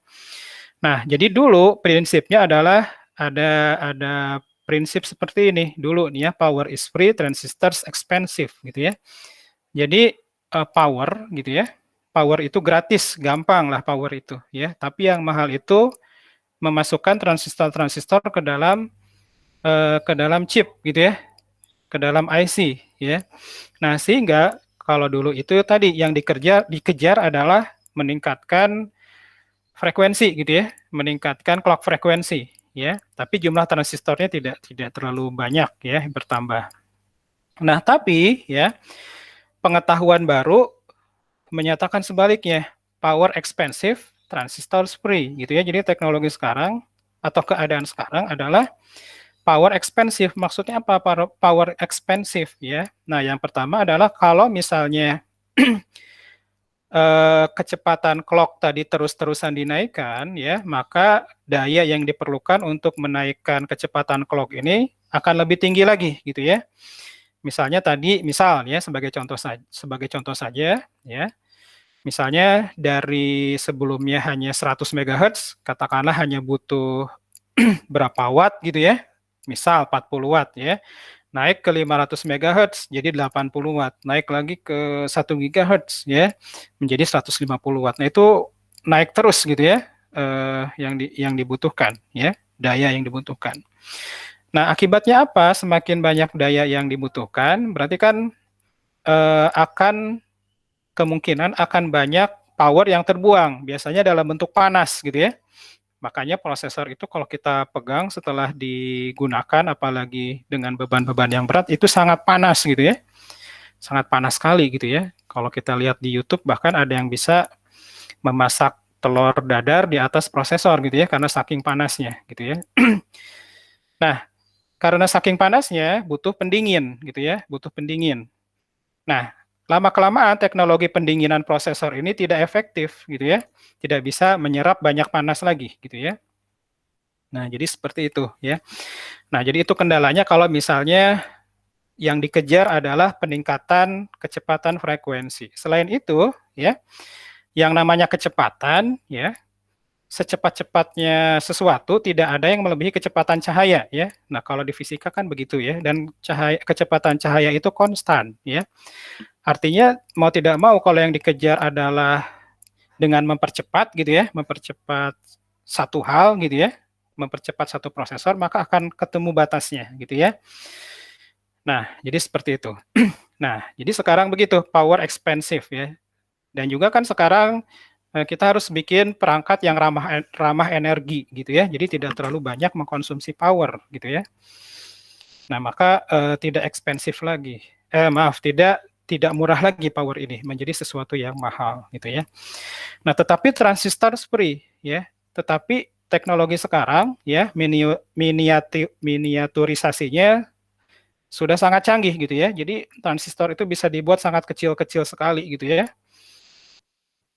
S1: Nah, jadi dulu prinsipnya adalah ada prinsip seperti ini dulu nih ya, power is free, transistors expensive gitu ya. Jadi power gitu ya, power itu gratis, gampang lah power itu ya. Tapi yang mahal itu memasukkan transistor-transistor ke dalam chip gitu ya, ke dalam IC ya. Nah, sehingga kalau dulu itu tadi yang dikejar adalah meningkatkan frekuensi gitu ya, meningkatkan clock frekuensi ya. Tapi jumlah transistornya tidak terlalu banyak ya, bertambah. Nah, tapi ya pengetahuan baru menyatakan sebaliknya, power expensive, transistor free gitu ya. Jadi teknologi sekarang atau keadaan sekarang adalah power expensive. Maksudnya apa power expensive ya? Nah, yang pertama adalah kalau misalnya kecepatan clock tadi terus-terusan dinaikkan ya, maka daya yang diperlukan untuk menaikkan kecepatan clock ini akan lebih tinggi lagi gitu ya. Misalnya tadi ya sebagai contoh saja ya. Misalnya dari sebelumnya hanya 100 MHz, katakanlah hanya butuh berapa watt gitu ya. Misal 40 watt ya. Naik ke 500 MHz jadi 80 watt, naik lagi ke 1 GHz ya, menjadi 150 watt. Nah, itu naik terus gitu ya, yang dibutuhkan ya, daya yang dibutuhkan. Nah, akibatnya apa? Semakin banyak daya yang dibutuhkan, berarti kan kemungkinan akan banyak power yang terbuang, biasanya dalam bentuk panas gitu ya. Makanya prosesor itu kalau kita pegang setelah digunakan, apalagi dengan beban-beban yang berat, itu sangat panas gitu ya. Sangat panas sekali gitu ya. Kalau kita lihat di YouTube, bahkan ada yang bisa memasak telur dadar di atas prosesor gitu ya, karena saking panasnya gitu ya. Nah, karena saking panasnya, butuh pendingin gitu ya, butuh pendingin. Nah, lama-kelamaan teknologi pendinginan prosesor ini tidak efektif gitu ya, tidak bisa menyerap banyak panas lagi gitu ya. Nah, jadi seperti itu ya. Nah, jadi itu kendalanya kalau misalnya yang dikejar adalah peningkatan kecepatan frekuensi. Selain itu ya, yang namanya kecepatan ya, secepat-cepatnya sesuatu tidak ada yang melebihi kecepatan cahaya ya. Nah, kalau di fisika kan begitu ya, dan kecepatan cahaya itu konstan ya. Artinya mau tidak mau kalau yang dikejar adalah dengan mempercepat gitu ya, mempercepat satu hal gitu ya, mempercepat satu prosesor, maka akan ketemu batasnya gitu ya. Nah, jadi seperti itu. Nah, jadi sekarang begitu, power expensive ya. Dan juga kan sekarang kita harus bikin perangkat yang ramah energi gitu ya. Jadi tidak terlalu banyak mengkonsumsi power gitu ya. Nah, maka tidak ekspensif lagi. Tidak murah lagi power ini, menjadi sesuatu yang mahal gitu ya. Nah, tetapi transistor free ya. Tetapi teknologi sekarang ya, miniaturisasinya sudah sangat canggih gitu ya. Jadi transistor itu bisa dibuat sangat kecil-kecil sekali gitu ya.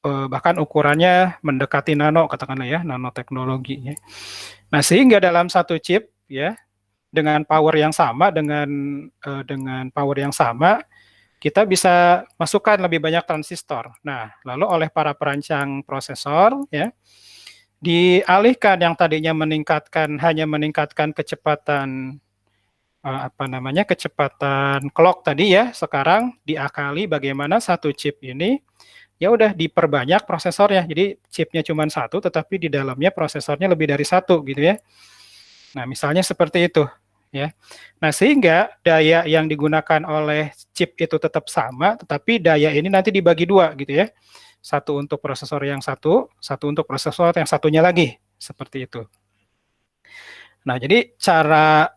S1: Bahkan ukurannya mendekati nano, katakanlah ya, nanoteknologi ya. Nah, sehingga dalam satu chip ya, dengan power yang sama, dengan power yang sama, kita bisa masukkan lebih banyak transistor. Nah, lalu oleh para perancang prosesor ya, dialihkan yang tadinya hanya meningkatkan kecepatan kecepatan clock tadi ya, sekarang diakali bagaimana satu chip ini ya udah diperbanyak prosesornya. Jadi chipnya cuma satu, tetapi di dalamnya prosesornya lebih dari satu gitu ya. Nah, misalnya seperti itu ya. Nah, sehingga daya yang digunakan oleh chip itu tetap sama, tetapi daya ini nanti dibagi dua gitu ya. Satu untuk prosesor yang satu untuk prosesor yang satunya lagi. seperti itu. Nah, jadi cara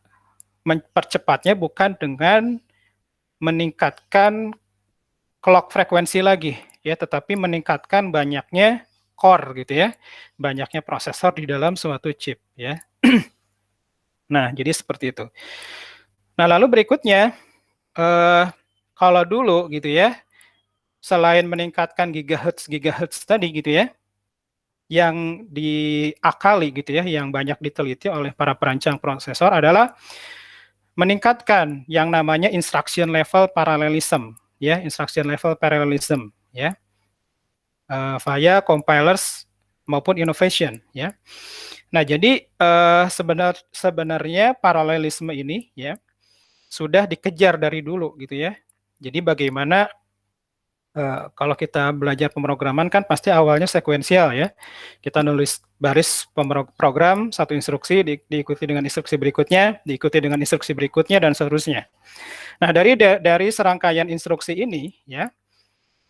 S1: mempercepatnya bukan dengan meningkatkan clock frekuensi lagi, ya, tetapi meningkatkan banyaknya core gitu ya, banyaknya prosesor di dalam suatu chip, ya. Nah, jadi seperti itu. Nah, lalu berikutnya, kalau dulu gitu ya, selain meningkatkan gigahertz tadi gitu ya, yang diakali gitu ya, yang banyak diteliti oleh para perancang prosesor adalah meningkatkan yang namanya instruction level parallelism, ya, instruction level parallelism, ya, via compilers maupun innovation, ya. Nah, jadi sebenarnya paralelisme ini, ya, sudah dikejar dari dulu gitu ya. Jadi bagaimana kalau kita belajar pemrograman kan pasti awalnya sekuensial ya. Kita nulis baris program, satu instruksi diikuti dengan instruksi berikutnya, diikuti dengan instruksi berikutnya dan seterusnya. Nah, dari serangkaian instruksi ini ya,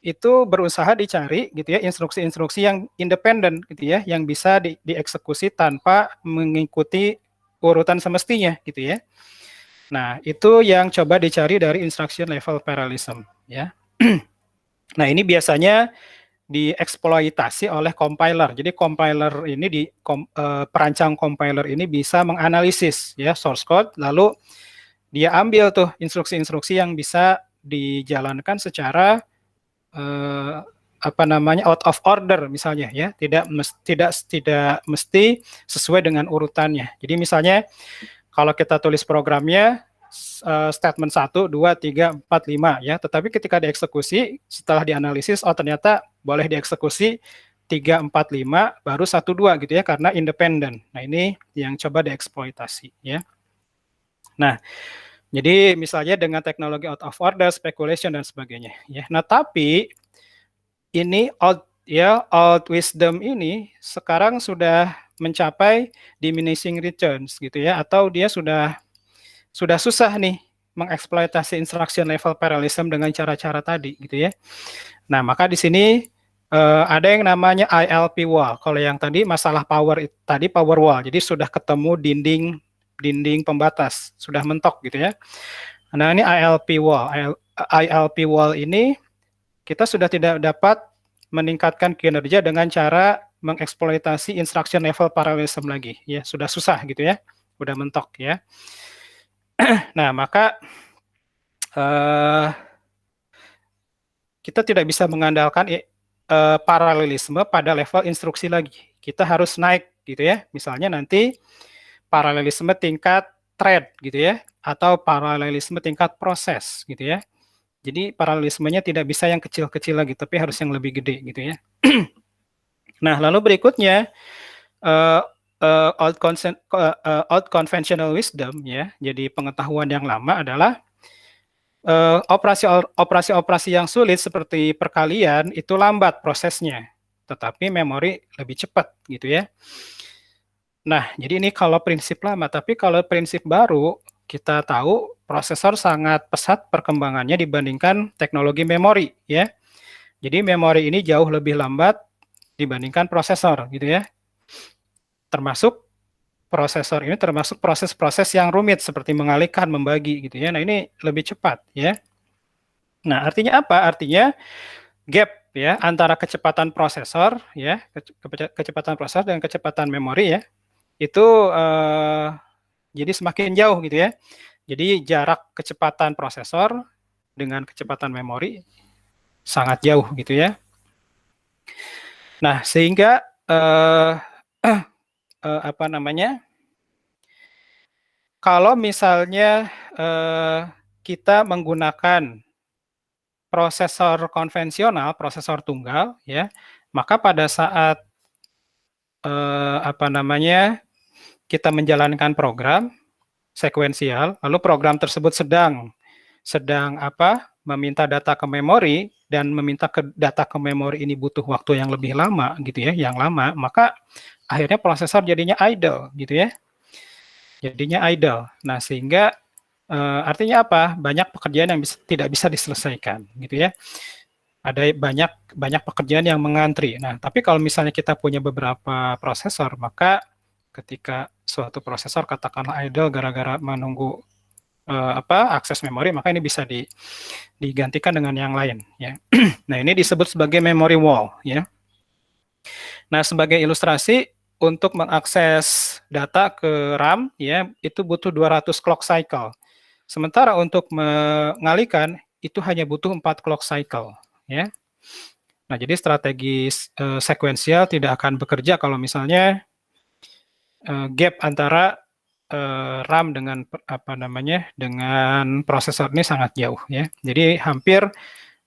S1: itu berusaha dicari gitu ya instruksi-instruksi yang independen gitu ya, yang bisa dieksekusi tanpa mengikuti urutan semestinya gitu ya. Nah, itu yang coba dicari dari instruction level parallelism ya. Nah, ini biasanya dieksploitasi oleh compiler. Jadi compiler ini perancang compiler ini bisa menganalisis ya source code, lalu dia ambil tuh instruksi-instruksi yang bisa dijalankan secara out of order misalnya ya, tidak mesti sesuai dengan urutannya. Jadi misalnya kalau kita tulis programnya statement 1, 2, 3, 4, 5 ya, tetapi ketika dieksekusi setelah dianalisis ternyata boleh dieksekusi 3, 4, 5 baru 1, 2 gitu ya, karena independen. Nah, ini yang coba dieksploitasi ya. Nah, jadi misalnya dengan teknologi out of order, speculation dan sebagainya ya. Nah, tapi ini old wisdom ini sekarang sudah mencapai diminishing returns gitu ya, atau dia sudah susah nih mengeksploitasi instruction level parallelism dengan cara-cara tadi gitu ya. Nah, maka di sini ada yang namanya ILP wall. Kalau yang tadi masalah power tadi power wall. Jadi sudah ketemu dinding pembatas, sudah mentok gitu ya. Nah, ini ILP wall. ILP wall ini kita sudah tidak dapat meningkatkan kinerja dengan cara mengeksploitasi instruction level parallelism lagi ya, sudah susah gitu ya. Udah mentok ya. Nah, maka kita tidak bisa mengandalkan paralelisme pada level instruksi lagi. Kita harus naik gitu ya. Misalnya nanti paralelisme tingkat thread gitu ya, atau paralelisme tingkat proses gitu ya. Jadi paralelismenya tidak bisa yang kecil-kecil lagi, tapi harus yang lebih gede gitu ya. Nah, lalu berikutnya old conventional wisdom ya. Jadi pengetahuan yang lama adalah operasi-operasi yang sulit seperti perkalian itu lambat prosesnya, tetapi memori lebih cepat gitu ya. Nah, jadi ini kalau prinsip lama, tapi kalau prinsip baru kita tahu prosesor sangat pesat perkembangannya dibandingkan teknologi memori ya. Jadi memori ini jauh lebih lambat dibandingkan prosesor gitu ya. Termasuk prosesor ini termasuk proses-proses yang rumit seperti mengalihkan, membagi gitu ya. Nah, ini lebih cepat ya. Nah, artinya apa? Artinya gap ya antara kecepatan prosesor ya, kecepatan prosesor dan kecepatan memori ya. Itu jadi semakin jauh gitu ya. Jadi jarak kecepatan prosesor dengan kecepatan memori sangat jauh gitu ya. Nah, sehingga kalau misalnya kita menggunakan prosesor konvensional, prosesor tunggal, ya, maka pada saat kita menjalankan program sekuensial, lalu program tersebut sedang meminta data ke memori dan meminta data ke memori ini butuh waktu yang lebih lama gitu ya, yang lama, maka akhirnya prosesor jadinya idle gitu ya. Jadinya idle. Nah, sehingga artinya apa? Banyak pekerjaan yang tidak bisa diselesaikan gitu ya. ada banyak pekerjaan yang mengantri. Nah, tapi kalau misalnya kita punya beberapa prosesor, maka ketika suatu prosesor katakanlah idle gara-gara menunggu akses memori, maka ini bisa digantikan dengan yang lain, ya. Nah, ini disebut sebagai memory wall, ya. Nah, sebagai ilustrasi, untuk mengakses data ke RAM, ya, itu butuh 200 clock cycle. Sementara untuk mengalihkan, itu hanya butuh 4 clock cycle, ya. Nah, jadi strategi sekuensial tidak akan bekerja kalau misalnya gap antara RAM dengan dengan prosesor ini sangat jauh, ya. Jadi hampir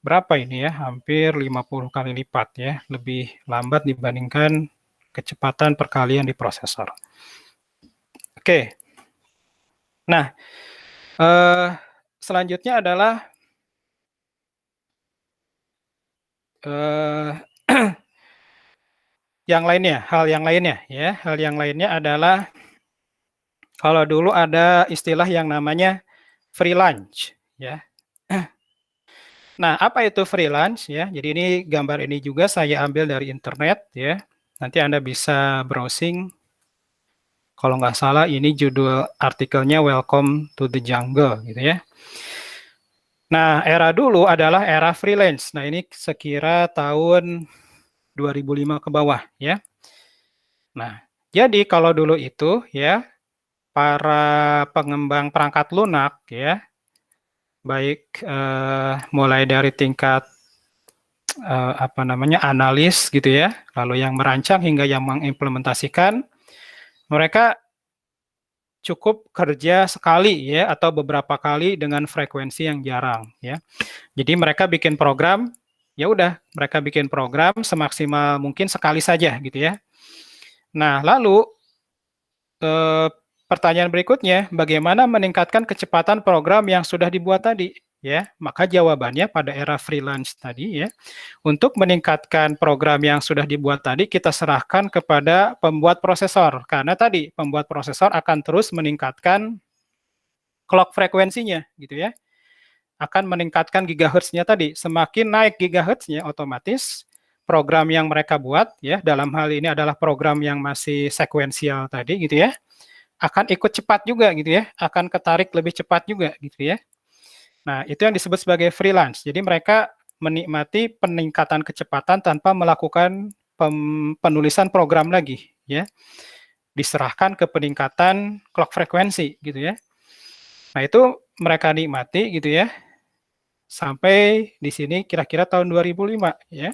S1: berapa ini ya? Hampir 50 kali lipat, ya, lebih lambat dibandingkan kecepatan perkalian di prosesor. Oke. Nah, selanjutnya adalah hal yang lainnya, ya. Hal yang lainnya adalah kalau dulu ada istilah yang namanya free lunch, ya. Nah, apa itu free lunch, ya? Jadi ini gambar ini juga saya ambil dari internet, ya. Nanti Anda bisa browsing. Kalau nggak salah ini judul artikelnya Welcome to the Jungle, gitu ya. Nah, era dulu adalah era freelance. Nah, ini sekira tahun 2005 ke bawah, ya. Nah, jadi kalau dulu itu, ya, para pengembang perangkat lunak, ya, baik mulai dari tingkat analis gitu ya, lalu yang merancang hingga yang mengimplementasikan, mereka cukup kerja sekali ya atau beberapa kali dengan frekuensi yang jarang ya. Jadi mereka bikin program, ya udah mereka bikin program semaksimal mungkin sekali saja gitu ya. Nah, lalu pertanyaan berikutnya, bagaimana meningkatkan kecepatan program yang sudah dibuat tadi? Ya, maka jawabannya pada era freelance tadi ya, untuk meningkatkan program yang sudah dibuat tadi kita serahkan kepada pembuat prosesor karena tadi pembuat prosesor akan terus meningkatkan clock frekuensinya gitu ya. Akan meningkatkan gigahertznya tadi. Semakin naik gigahertznya otomatis program yang mereka buat ya, dalam hal ini adalah program yang masih sekuensial tadi gitu ya, akan ikut cepat juga gitu ya, akan ketarik lebih cepat juga gitu ya. Nah, itu yang disebut sebagai freelance. Jadi mereka menikmati peningkatan kecepatan tanpa melakukan penulisan program lagi, ya. Diserahkan ke peningkatan clock frekuensi, gitu ya. Nah, itu mereka nikmati, gitu ya. Sampai di sini kira-kira tahun 2005, ya.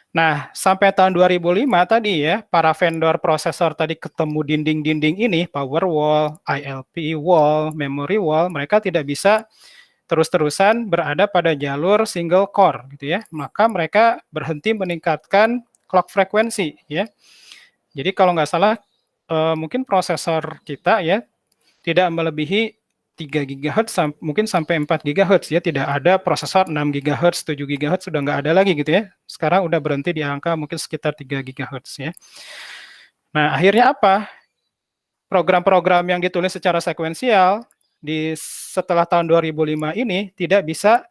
S1: Nah, sampai tahun 2005 tadi ya, para vendor prosesor tadi ketemu dinding-dinding ini, power wall, ILP wall, memory wall, mereka tidak bisa terus-terusan berada pada jalur single core gitu ya, maka mereka berhenti meningkatkan clock frekuensi ya. Jadi kalau nggak salah mungkin prosesor kita ya tidak melebihi 3 GHz mungkin sampai 4 GHz ya, tidak ada prosesor 6 GHz, 7 GHz sudah nggak ada lagi gitu ya. Sekarang udah berhenti di angka mungkin sekitar 3 GHz ya. Nah, akhirnya apa? Program-program yang ditulis secara sekuensial setelah tahun 2005 ini tidak bisa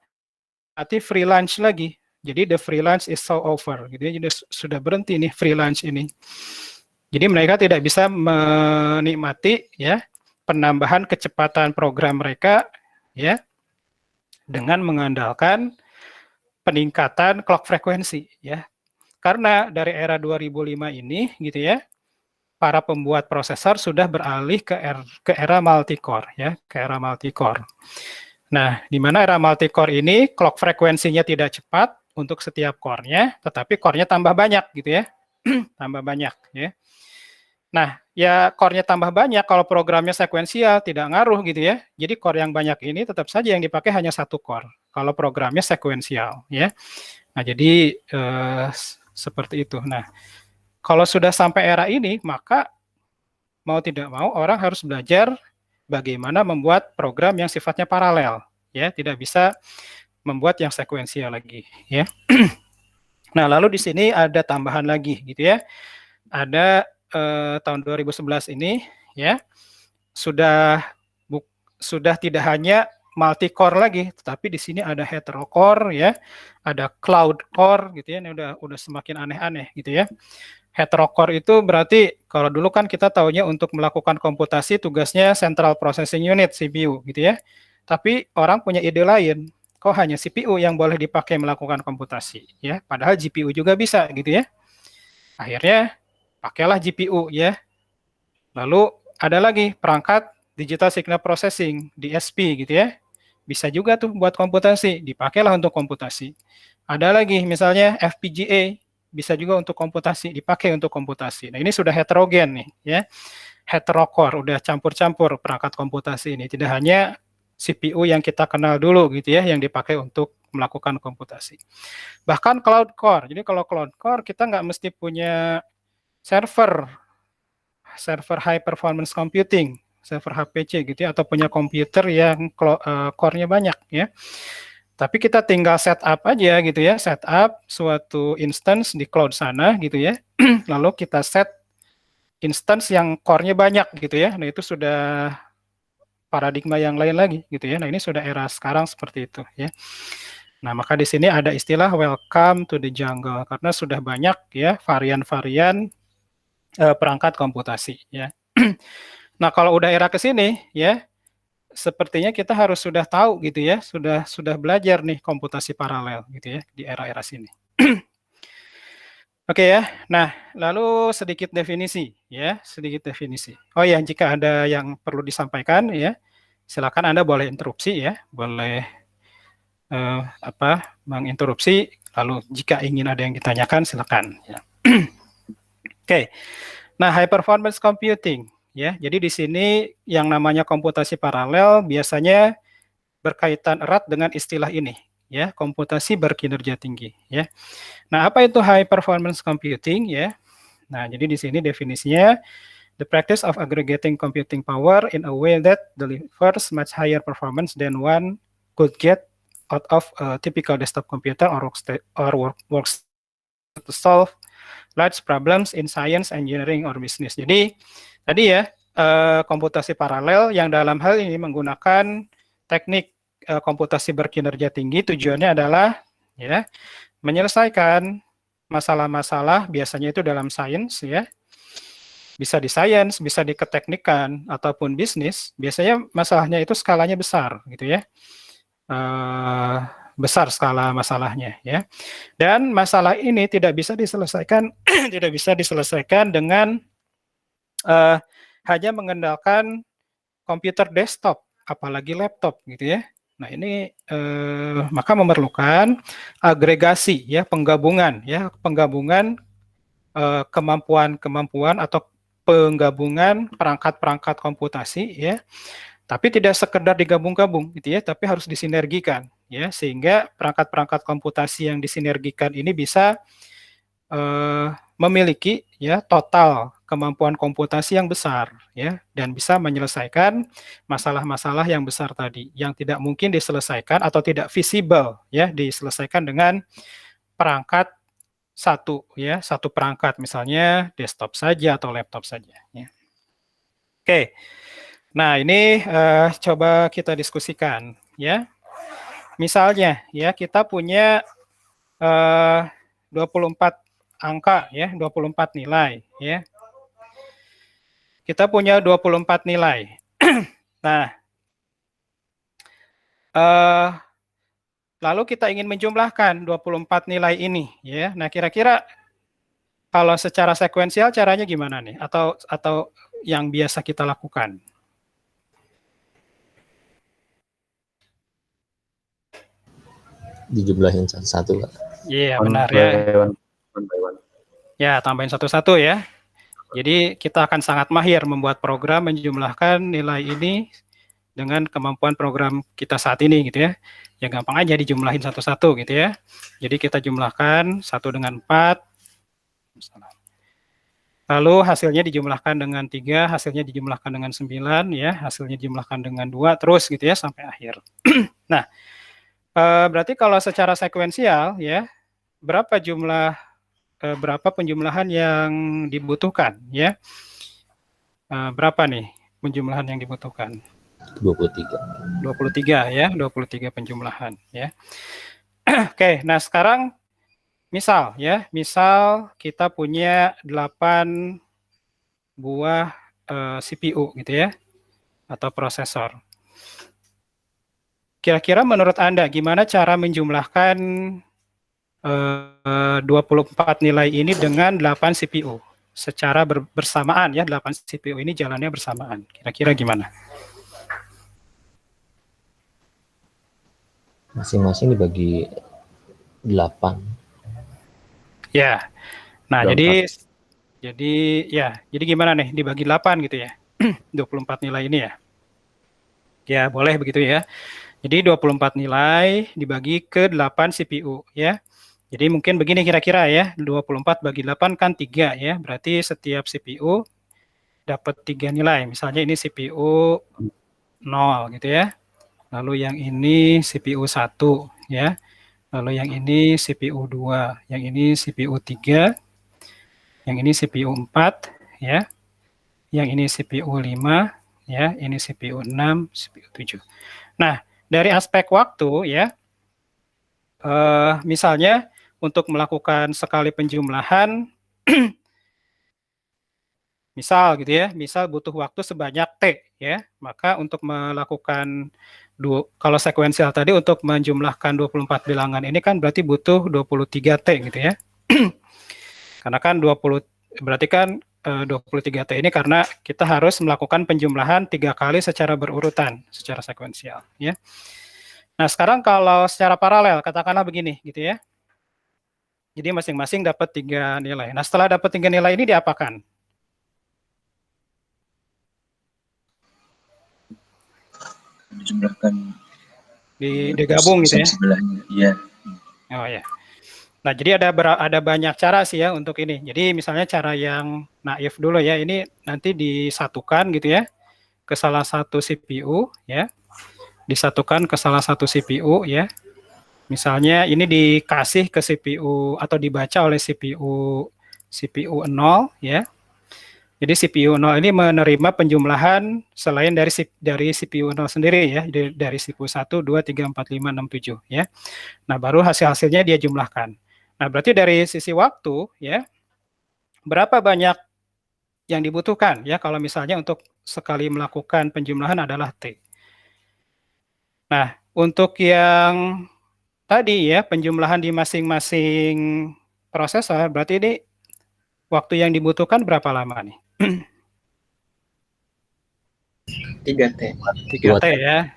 S1: free lunch lagi. Jadi the free lunch is so over gitu ya. Jadi sudah berhenti nih free lunch ini. Jadi mereka tidak bisa menikmati ya penambahan kecepatan program mereka ya dengan mengandalkan peningkatan clock frekuensi ya. Karena dari era 2005 ini gitu ya, para pembuat prosesor sudah beralih ke era multi-core ya, ke era multi-core. Nah, di mana era multi-core ini clock frekuensinya tidak cepat untuk setiap core-nya, tetapi core-nya tambah banyak gitu ya. Tambah banyak ya. Nah, ya core-nya tambah banyak kalau programnya sekuensial tidak ngaruh gitu ya. Jadi core yang banyak ini tetap saja yang dipakai hanya satu core kalau programnya sekuensial ya. Nah, jadi seperti itu. Nah, kalau sudah sampai era ini, maka mau tidak mau orang harus belajar bagaimana membuat program yang sifatnya paralel, ya, tidak bisa membuat yang sekuensial lagi, ya. Nah, lalu di sini ada tambahan lagi, gitu ya. Ada tahun 2011 ini, ya, sudah tidak hanya multi core lagi, tetapi di sini ada heterocore ya, ada cloud core gitu ya. Ini udah semakin aneh-aneh gitu ya. Heterocore itu berarti kalau dulu kan kita taunya untuk melakukan komputasi tugasnya Central Processing Unit CPU gitu ya. Tapi orang punya ide lain, kok hanya CPU yang boleh dipakai melakukan komputasi ya, padahal GPU juga bisa gitu ya. Akhirnya pakailah GPU ya. Lalu ada lagi perangkat Digital Signal Processing, DSP gitu ya. Bisa juga tuh buat komputasi, dipakailah untuk komputasi. Ada lagi misalnya FPGA, bisa juga untuk komputasi, dipakai untuk komputasi. Nah, ini sudah heterogen nih ya. Heterocore, udah campur-campur perangkat komputasi ini. Tidak hanya CPU yang kita kenal dulu gitu ya, yang dipakai untuk melakukan komputasi. Bahkan cloud core. Jadi kalau cloud core kita nggak mesti punya server high performance computing, server HPC gitu ya, atau punya komputer yang core-nya banyak ya. Tapi kita tinggal setup aja gitu ya, setup suatu instance di cloud sana gitu ya. Lalu kita set instance yang core-nya banyak gitu ya. Nah, itu sudah paradigma yang lain lagi gitu ya. Nah, ini sudah era sekarang seperti itu ya. Nah, maka di sini ada istilah welcome to the jungle karena sudah banyak ya varian-varian perangkat komputasi ya. Nah, kalau udah era ke sini ya, sepertinya kita harus sudah tahu gitu ya, sudah belajar nih komputasi paralel gitu ya di era-era sini. Oke ya. Nah, lalu sedikit definisi ya, sedikit definisi. Oh ya, jika ada yang perlu disampaikan ya, silakan Anda boleh interupsi ya, boleh menginterupsi. Lalu jika ingin ada yang ditanyakan silakan ya. Oke. Nah, high performance computing ya. Jadi di sini yang namanya komputasi paralel biasanya berkaitan erat dengan istilah ini ya, komputasi berkinerja tinggi ya. Nah, apa itu high performance computing ya? Nah, jadi di sini definisinya the practice of aggregating computing power in a way that delivers much higher performance than one could get out of a typical desktop computer or works to solve large problems in science, engineering, or business. Jadi tadi ya komputasi paralel yang dalam hal ini menggunakan teknik komputasi berkinerja tinggi, tujuannya adalah ya menyelesaikan masalah-masalah biasanya itu dalam sains ya, bisa di sains, bisa di keteknikan ataupun bisnis. Biasanya masalahnya itu skalanya besar gitu ya, besar skala masalahnya ya. Dan masalah ini tidak bisa diselesaikan tidak bisa diselesaikan dengan hanya mengandalkan komputer desktop, apalagi laptop gitu ya. Nah, ini maka memerlukan agregasi ya, penggabungan kemampuan atau penggabungan perangkat-perangkat komputasi ya. Tapi tidak sekedar digabung-gabung gitu ya, tapi harus disinergikan ya, sehingga perangkat-perangkat komputasi yang disinergikan ini bisa memiliki ya total kemampuan komputasi yang besar ya, dan bisa menyelesaikan masalah-masalah yang besar tadi yang tidak mungkin diselesaikan atau tidak visible ya diselesaikan dengan perangkat satu ya, satu perangkat misalnya desktop saja atau laptop saja ya. Oke. Nah, ini coba kita diskusikan ya. Misalnya ya, kita punya 24 angka ya, 24 nilai ya. Kita punya 24 nilai. Nah, lalu kita ingin menjumlahkan 24 nilai ini ya. Nah, kira-kira kalau secara sekuensial caranya gimana nih? Atau yang biasa kita lakukan?
S3: Dijumlahin satu-satu, Pak.
S1: Iya, benar ya.
S2: One by one.
S1: Ya, tambahin satu-satu ya. Jadi kita akan sangat mahir membuat program menjumlahkan nilai ini dengan kemampuan program kita saat ini gitu ya. Ya gampang aja dijumlahin satu-satu gitu ya. Jadi kita jumlahkan 1 dengan 4. Lalu hasilnya dijumlahkan dengan 3, hasilnya dijumlahkan dengan 9 ya, hasilnya dijumlahkan dengan 2 terus gitu ya sampai akhir. Nah, berarti kalau secara sekuensial ya, berapa penjumlahan yang dibutuhkan ya? Berapa nih penjumlahan yang dibutuhkan?
S3: 23.
S1: 23 ya, 23 penjumlahan ya. Oke, nah sekarang misal kita punya 8 buah CPU gitu ya, atau prosesor. Kira-kira menurut Anda gimana cara menjumlahkan 24 nilai ini dengan 8 CPU? Secara bersamaan ya, 8 CPU ini jalannya bersamaan. Kira-kira gimana?
S3: Masing-masing dibagi 8.
S1: Ya. Nah,
S3: Berapa?
S1: jadi gimana nih dibagi 8 gitu ya. 24 nilai ini ya. Ya, boleh begitu ya. Jadi 24 nilai dibagi ke 8 CPU ya. Jadi mungkin begini kira-kira ya, 24 bagi 8 kan 3 ya. Berarti setiap CPU dapat 3 nilai. Misalnya ini CPU 0 gitu ya. Lalu yang ini CPU 1 ya. Lalu yang ini CPU 2, yang ini CPU 3, yang ini CPU 4 ya. Yang ini CPU 5 ya, ini CPU 6, CPU 7. Nah, dari aspek waktu ya, misalnya untuk melakukan sekali penjumlahan, misal gitu ya, misal butuh waktu sebanyak T ya, maka untuk melakukan kalau sekuensial tadi untuk menjumlahkan 24 bilangan ini kan berarti butuh 23 T gitu ya. Karena kan 20 berarti kan 23 T ini karena kita harus melakukan penjumlahan 3 kali secara berurutan, secara sekuensial ya. Nah, sekarang kalau secara paralel, katakanlah begini, gitu ya. Jadi masing-masing dapat 3 nilai. Nah, setelah dapat 3 nilai ini diapakan?
S2: Dijumlahkan
S1: Digabung gitu ya?
S2: sebelahnya, iya.
S1: Oh ya. Nah, jadi ada banyak cara sih ya untuk ini. Jadi misalnya cara yang naif dulu ya, ini nanti disatukan gitu ya, ke salah satu CPU ya. Disatukan ke salah satu CPU ya. Misalnya ini dikasih ke CPU atau dibaca oleh CPU 0 ya. Jadi CPU 0 ini menerima penjumlahan selain dari CPU 0 sendiri ya, dari CPU 1, 2, 3, 4, 5, 6, 7 ya. Nah, baru hasil-hasilnya dia jumlahkan. Nah, berarti dari sisi waktu ya, berapa banyak yang dibutuhkan ya kalau misalnya untuk sekali melakukan penjumlahan adalah T. Nah, untuk yang tadi ya, penjumlahan di masing-masing prosesor, berarti ini waktu yang dibutuhkan berapa lama nih?
S4: 3T.
S1: 3T ya.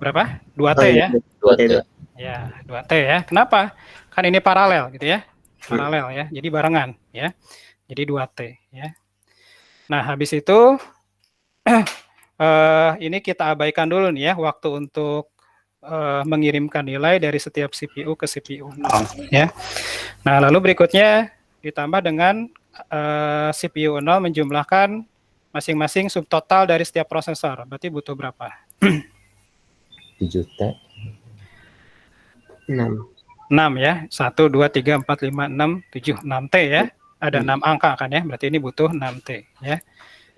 S1: Berapa? 2T
S4: Oh, iya.
S1: ya?
S3: 2T.
S1: Ya, 2T ya. Kenapa? Kan ini paralel gitu ya. Paralel ya. Jadi barengan ya. Jadi 2T ya. Nah, habis itu ini kita abaikan dulu nih ya waktu untuk mengirimkan nilai dari setiap CPU ke CPU 0 ya. Nah, lalu berikutnya ditambah dengan CPU 0 menjumlahkan masing-masing subtotal dari setiap prosesor. Berarti butuh berapa?
S3: 7T.
S4: 6.
S1: 6 ya. 1, 2, 3, 4, 5, 6, 7. 6T ya. Ada 6 angka kan ya. Berarti ini butuh 6T ya.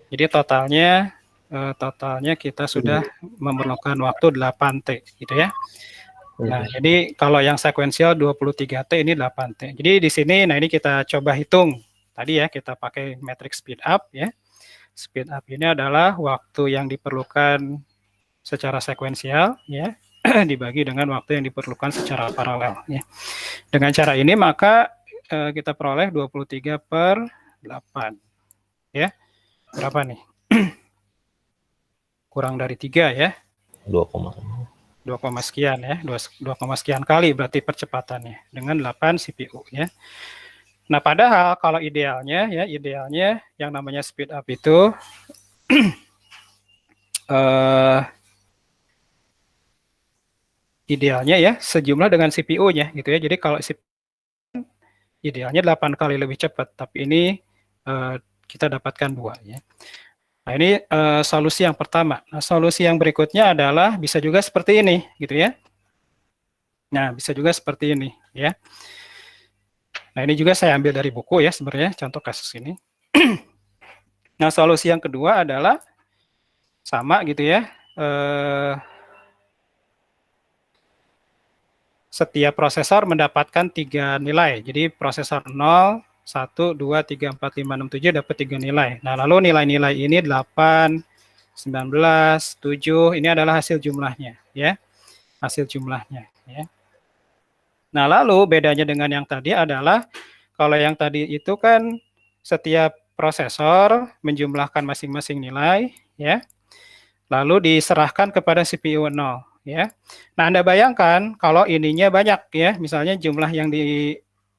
S1: Jadi totalnya kita sudah memerlukan waktu 8T gitu ya. Nah, jadi kalau yang sekuensial 23T ini 8T. Jadi di sini, nah ini kita coba hitung. Tadi ya, kita pakai metrik speed up ya. Speed up ini adalah waktu yang diperlukan secara sekuensial ya, dibagi dengan waktu yang diperlukan secara paralel ya. Dengan cara ini maka kita peroleh 23 per 8 ya. Berapa nih? Kurang dari 3 ya.
S3: 2,
S1: 2, sekian ya, 2, sekian kali berarti percepatannya dengan 8 CPU ya. Nah, padahal kalau idealnya yang namanya speed up itu idealnya ya sejumlah dengan CPU-nya gitu ya. Jadi kalau idealnya 8 kali lebih cepat, tapi ini kita dapatkan 2 ya. Nah, ini solusi yang pertama. Nah, solusi yang berikutnya adalah bisa juga seperti ini gitu ya. Nah, bisa juga seperti ini ya. Nah, ini juga saya ambil dari buku ya sebenarnya contoh kasus ini. Nah, solusi yang kedua adalah sama gitu ya. Setiap prosesor mendapatkan 3 nilai. Jadi prosesor 0, 1, 2, 3, 4, 5, 6, 7 dapat 3 nilai. Nah, lalu nilai-nilai ini 8, 19, 7, ini adalah hasil jumlahnya, ya. Hasil jumlahnya, ya. Nah, lalu bedanya dengan yang tadi adalah kalau yang tadi itu kan setiap prosesor menjumlahkan masing-masing nilai, ya. Lalu diserahkan kepada CPU 0, ya. Nah, Anda bayangkan kalau ininya banyak, ya. Misalnya jumlah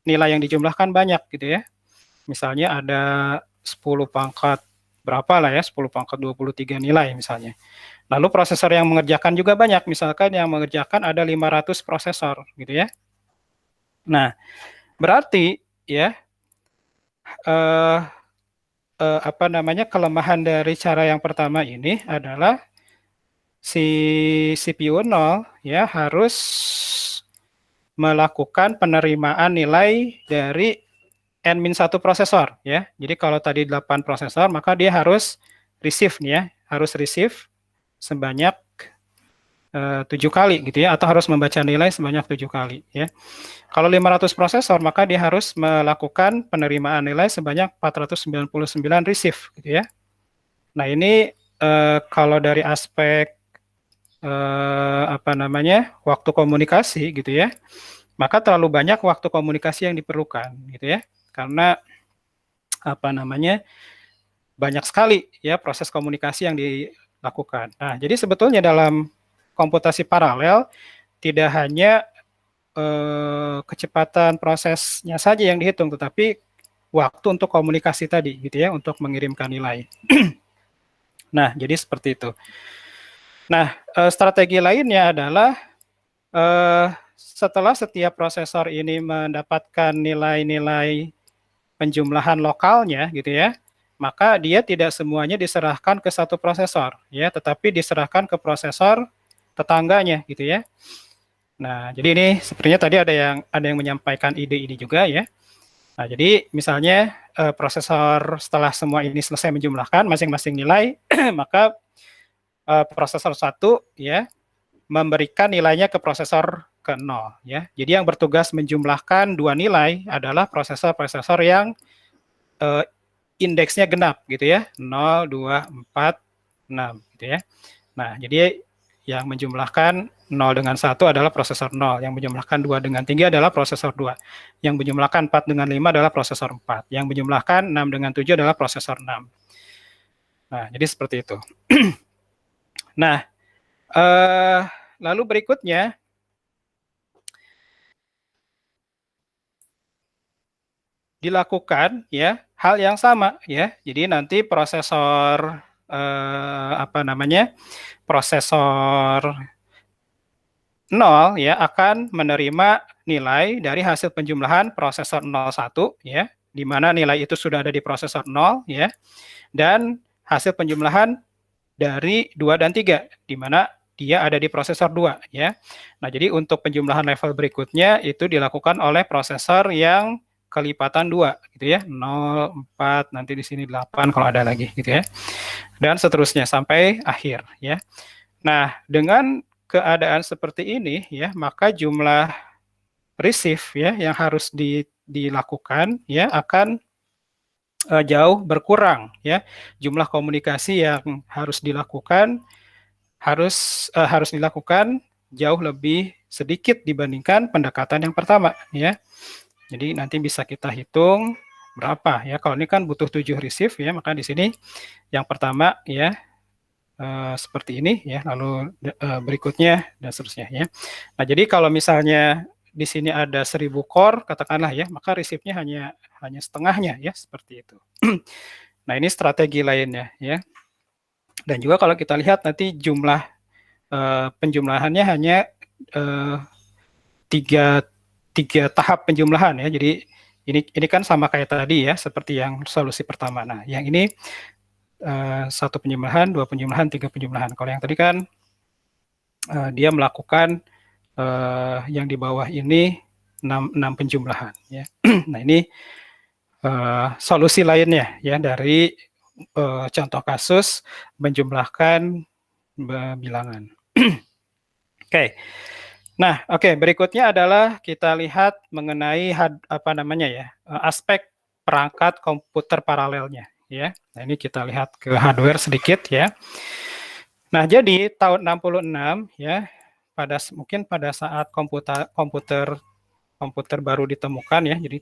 S1: nilai yang dijumlahkan banyak gitu ya. Misalnya ada 10 pangkat berapa lah ya, 10 pangkat 23 nilai misalnya. Lalu prosesor yang mengerjakan juga banyak, misalkan yang mengerjakan ada 500 prosesor gitu ya. Nah, berarti ya kelemahan dari cara yang pertama ini adalah si CPU 0 ya harus melakukan penerimaan nilai dari N-1 prosesor ya. Jadi kalau tadi 8 prosesor, maka dia harus receive nih ya, harus receive sebanyak 7 kali gitu ya, atau harus membaca nilai sebanyak 7 kali ya. Kalau 500 prosesor, maka dia harus melakukan penerimaan nilai sebanyak 499 receive gitu ya. Nah, ini kalau dari aspek waktu komunikasi gitu ya, maka terlalu banyak waktu komunikasi yang diperlukan gitu ya. Karena banyak sekali ya proses komunikasi yang dilakukan. Nah, jadi sebetulnya dalam komputasi paralel tidak hanya kecepatan prosesnya saja yang dihitung, tetapi waktu untuk komunikasi tadi gitu ya, untuk mengirimkan nilai. Nah, jadi seperti itu. Nah, strategi lainnya adalah setelah setiap prosesor ini mendapatkan nilai-nilai penjumlahan lokalnya gitu ya, maka dia tidak semuanya diserahkan ke satu prosesor ya, tetapi diserahkan ke prosesor tetangganya gitu ya. Nah, jadi ini sepertinya tadi ada yang menyampaikan ide ini juga ya. Nah, jadi misalnya prosesor setelah semua ini selesai menjumlahkan masing-masing nilai, maka prosesor 1 ya memberikan nilainya ke prosesor ke-0 ya. Jadi yang bertugas menjumlahkan dua nilai adalah prosesor-prosesor yang indeksnya genap gitu ya. 0, 2, 4, 6 gitu ya. Nah, jadi yang menjumlahkan 0 dengan 1 adalah prosesor 0, yang menjumlahkan 2 dengan 3 adalah prosesor 2, yang menjumlahkan 4 dengan 5 adalah prosesor 4, yang menjumlahkan 6 dengan 7 adalah prosesor 6. Nah, jadi seperti itu. Nah, lalu berikutnya, dilakukan ya hal yang sama ya. Jadi nanti prosesor prosesor 0 ya akan menerima nilai dari hasil penjumlahan prosesor 01 ya, di mana nilai itu sudah ada di prosesor 0 ya, dan hasil penjumlahan dari 2 dan 3 di mana dia ada di prosesor 2 ya. Nah, jadi untuk penjumlahan level berikutnya itu dilakukan oleh prosesor yang kelipatan 2 gitu ya, 0, 4, nanti di sini 8 kalau ada lagi gitu ya. Dan seterusnya sampai akhir ya. Nah, dengan keadaan seperti ini ya, maka jumlah receive ya yang harus dilakukan ya akan jauh berkurang ya. Jumlah komunikasi yang harus dilakukan harus dilakukan jauh lebih sedikit dibandingkan pendekatan yang pertama ya. Jadi nanti bisa kita hitung berapa ya. Kalau ini kan butuh 7 receive ya, maka di sini yang pertama ya seperti ini ya, lalu berikutnya dan seterusnya ya. Nah, jadi kalau misalnya di sini ada 1000 core katakanlah ya, maka receive-nya hanya setengahnya ya, seperti itu. Nah, ini strategi lainnya ya. Dan juga kalau kita lihat nanti jumlah penjumlahannya hanya tiga tahap penjumlahan ya. Jadi ini kan sama kayak tadi ya, seperti yang solusi pertama. Nah, yang ini 1 penjumlahan, 2 penjumlahan, 3 penjumlahan. Kalau yang tadi kan dia melakukan yang di bawah ini 6 penjumlahan ya. Nah, ini solusi lainnya ya dari contoh kasus menjumlahkan bilangan. Oke. Nah, berikutnya adalah kita lihat mengenai aspek perangkat komputer paralelnya ya. Nah, ini kita lihat ke hardware sedikit ya. Nah, jadi tahun 66 ya, mungkin pada saat komputer baru ditemukan ya, jadi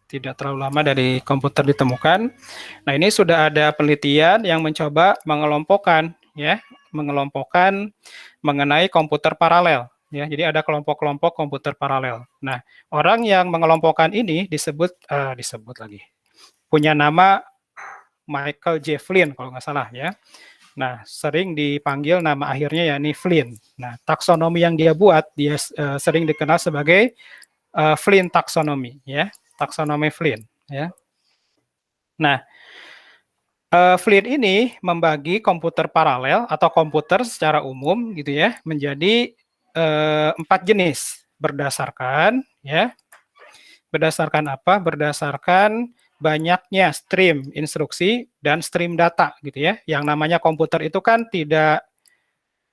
S1: tidak terlalu lama dari komputer ditemukan. Nah, ini sudah ada penelitian yang mencoba mengelompokkan mengenai komputer paralel ya. Jadi ada kelompok-kelompok komputer paralel. Nah, orang yang mengelompokkan ini disebut punya nama Michael J. Flynn kalau nggak salah ya. Nah, sering dipanggil nama akhirnya yakni Flynn. Nah, taksonomi yang dia buat dia sering dikenal sebagai Flynn taxonomy ya, taksonomi Flynn ya. Nah, Flynn ini membagi komputer paralel atau komputer secara umum gitu ya menjadi 4 jenis berdasarkan apa? Berdasarkan banyaknya stream instruksi dan stream data gitu ya. Yang namanya komputer itu kan tidak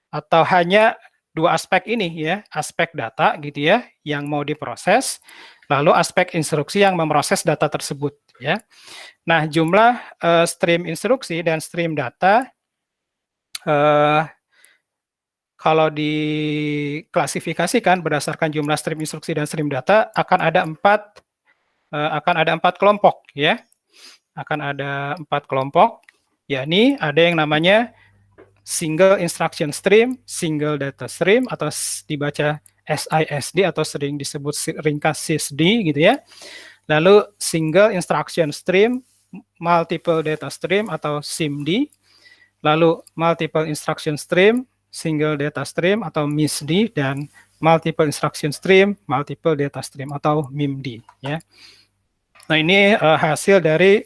S1: atau hanya 2 aspek ini ya, aspek data gitu ya yang mau diproses, lalu aspek instruksi yang memproses data tersebut ya. Nah, jumlah stream instruksi dan stream data kalau diklasifikasikan berdasarkan jumlah stream instruksi dan stream data akan ada 4 kelompok ya. Akan ada 4 kelompok, yakni ada yang namanya single instruction stream, single data stream atau dibaca SISD atau sering disebut ringkas SISD gitu ya. Lalu single instruction stream, multiple data stream atau SIMD. Lalu multiple instruction stream, single data stream atau MISD, dan multiple instruction stream, multiple data stream atau MIMD ya. Nah, ini hasil dari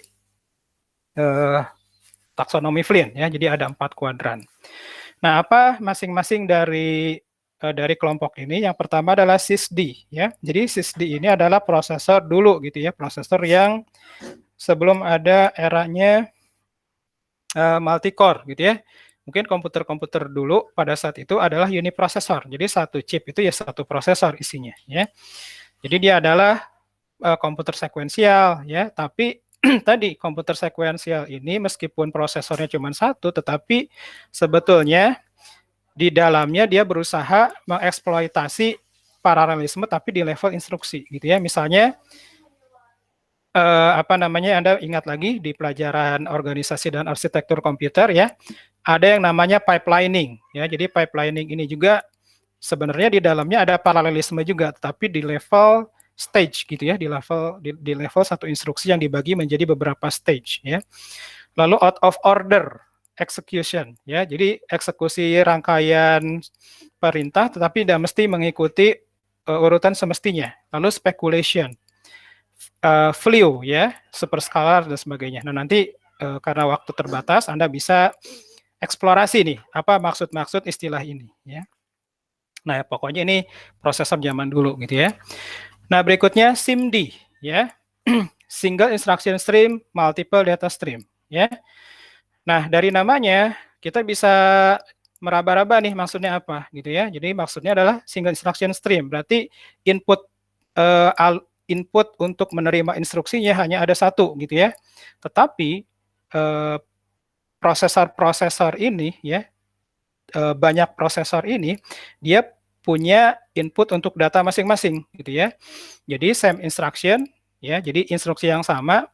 S1: taksonomi Flynn ya. Jadi ada 4 kuadran. Nah, apa masing-masing dari kelompok ini? Yang pertama adalah SISD ya. Jadi SISD ini adalah prosesor dulu gitu ya, prosesor yang sebelum ada eranya multi-core gitu ya. Mungkin komputer-komputer dulu pada saat itu adalah uniprosesor. Jadi satu chip itu ya satu prosesor isinya ya. Jadi dia adalah komputer sekuensial ya, tapi tadi komputer sekuensial ini meskipun prosesornya cuma satu, tetapi sebetulnya di dalamnya dia berusaha mengeksploitasi paralelisme tapi di level instruksi gitu ya. Misalnya Anda ingat lagi di pelajaran organisasi dan arsitektur komputer ya, ada yang namanya pipelining ya. Jadi pipelining ini juga sebenarnya di dalamnya ada paralelisme juga, tapi di level stage gitu ya, di level satu instruksi yang dibagi menjadi beberapa stage ya. Lalu out of order execution ya, jadi eksekusi rangkaian perintah tetapi tidak mesti mengikuti urutan semestinya. Lalu speculation, flew ya, superscalar dan sebagainya. Nah, nanti karena waktu terbatas Anda bisa eksplorasi nih apa maksud istilah ini ya. Nah, pokoknya ini prosesor zaman dulu gitu ya. Nah, berikutnya SIMD ya. Single instruction stream, multiple data stream ya. Nah, dari namanya kita bisa meraba-raba nih maksudnya apa gitu ya. Jadi maksudnya adalah single instruction stream. Berarti input untuk menerima instruksinya hanya ada satu gitu ya. Tetapi prosesor ini ya, banyak prosesor ini dia punya input untuk data masing-masing gitu ya. Jadi same instruction ya, jadi instruksi yang sama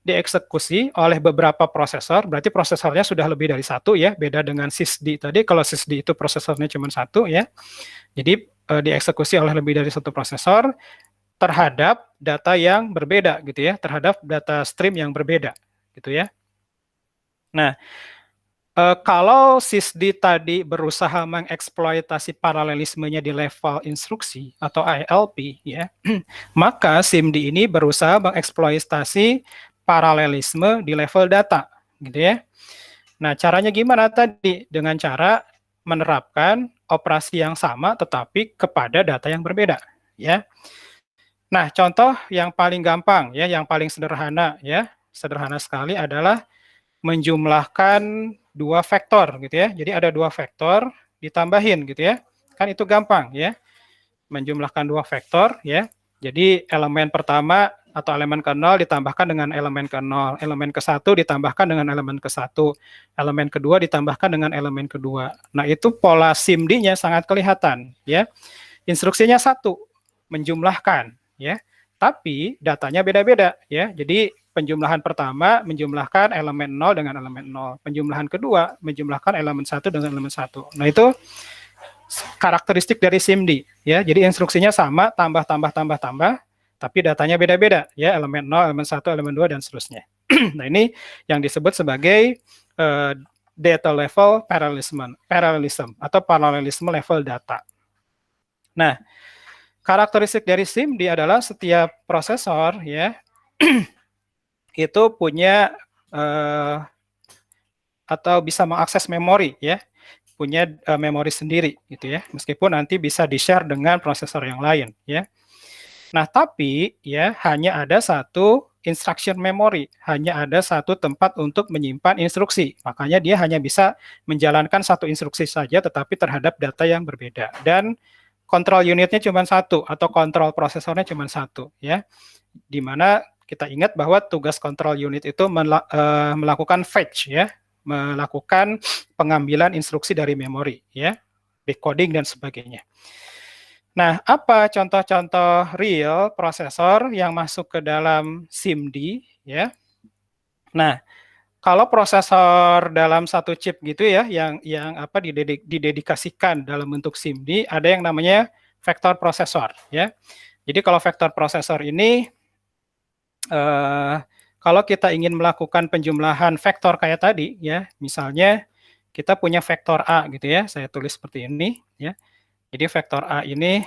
S1: dieksekusi oleh beberapa prosesor, berarti prosesornya sudah lebih dari satu ya, beda dengan SISD tadi. Kalau SISD itu prosesornya cuma satu ya. Jadi dieksekusi oleh lebih dari satu prosesor terhadap data yang berbeda gitu ya, terhadap data stream yang berbeda gitu ya. Nah, kalau SISD tadi berusaha mengeksploitasi paralelismenya di level instruksi atau ILP ya, maka SIMD ini berusaha mengeksploitasi paralelisme di level data gitu ya. Nah, caranya gimana tadi? Dengan cara menerapkan operasi yang sama tetapi kepada data yang berbeda ya. Nah, contoh yang paling gampang ya, yang paling sederhana ya, sederhana sekali adalah menjumlahkan dua vektor gitu ya. Jadi ada dua vektor ditambahin gitu ya. Kan itu gampang ya. Menjumlahkan dua vektor ya. Jadi elemen pertama atau elemen ke-0 ditambahkan dengan elemen ke-0, elemen ke-1 ditambahkan dengan elemen ke-1, elemen kedua ditambahkan dengan elemen kedua. Nah, itu pola SIMD-nya sangat kelihatan ya. Instruksinya satu, menjumlahkan ya. Tapi datanya beda-beda ya. Jadi penjumlahan pertama menjumlahkan elemen 0 dengan elemen 0. Penjumlahan kedua menjumlahkan elemen 1 dengan elemen 1. Nah, itu karakteristik dari SIMD ya. Jadi instruksinya sama, tambah, tapi datanya beda-beda ya, elemen 0, elemen 1, elemen 2 dan seterusnya. Nah, ini yang disebut sebagai data level parallelism atau parallelism level data. Nah, karakteristik dari SIMD adalah setiap prosesor ya itu punya atau bisa mengakses memori ya, punya memori sendiri gitu ya, meskipun nanti bisa di-share dengan prosesor yang lain ya. Nah, tapi ya hanya ada satu instruction memory, hanya ada satu tempat untuk menyimpan instruksi. Makanya dia hanya bisa menjalankan satu instruksi saja tetapi terhadap data yang berbeda. Dan kontrol unitnya cuma satu atau kontrol prosesornya cuma satu ya. Di mana kita ingat bahwa tugas kontrol unit itu melakukan fetch ya, melakukan pengambilan instruksi dari memori ya, decoding dan sebagainya. Nah, apa contoh-contoh real prosesor yang masuk ke dalam SIMD ya? Nah, kalau prosesor dalam satu chip gitu ya, yang didedikasikan dalam bentuk SIMD, ada yang namanya vektor prosesor ya. Jadi kalau vektor prosesor ini, kalau kita ingin melakukan penjumlahan vektor kayak tadi ya, misalnya kita punya vektor A gitu ya, saya tulis seperti ini ya. Jadi vektor A ini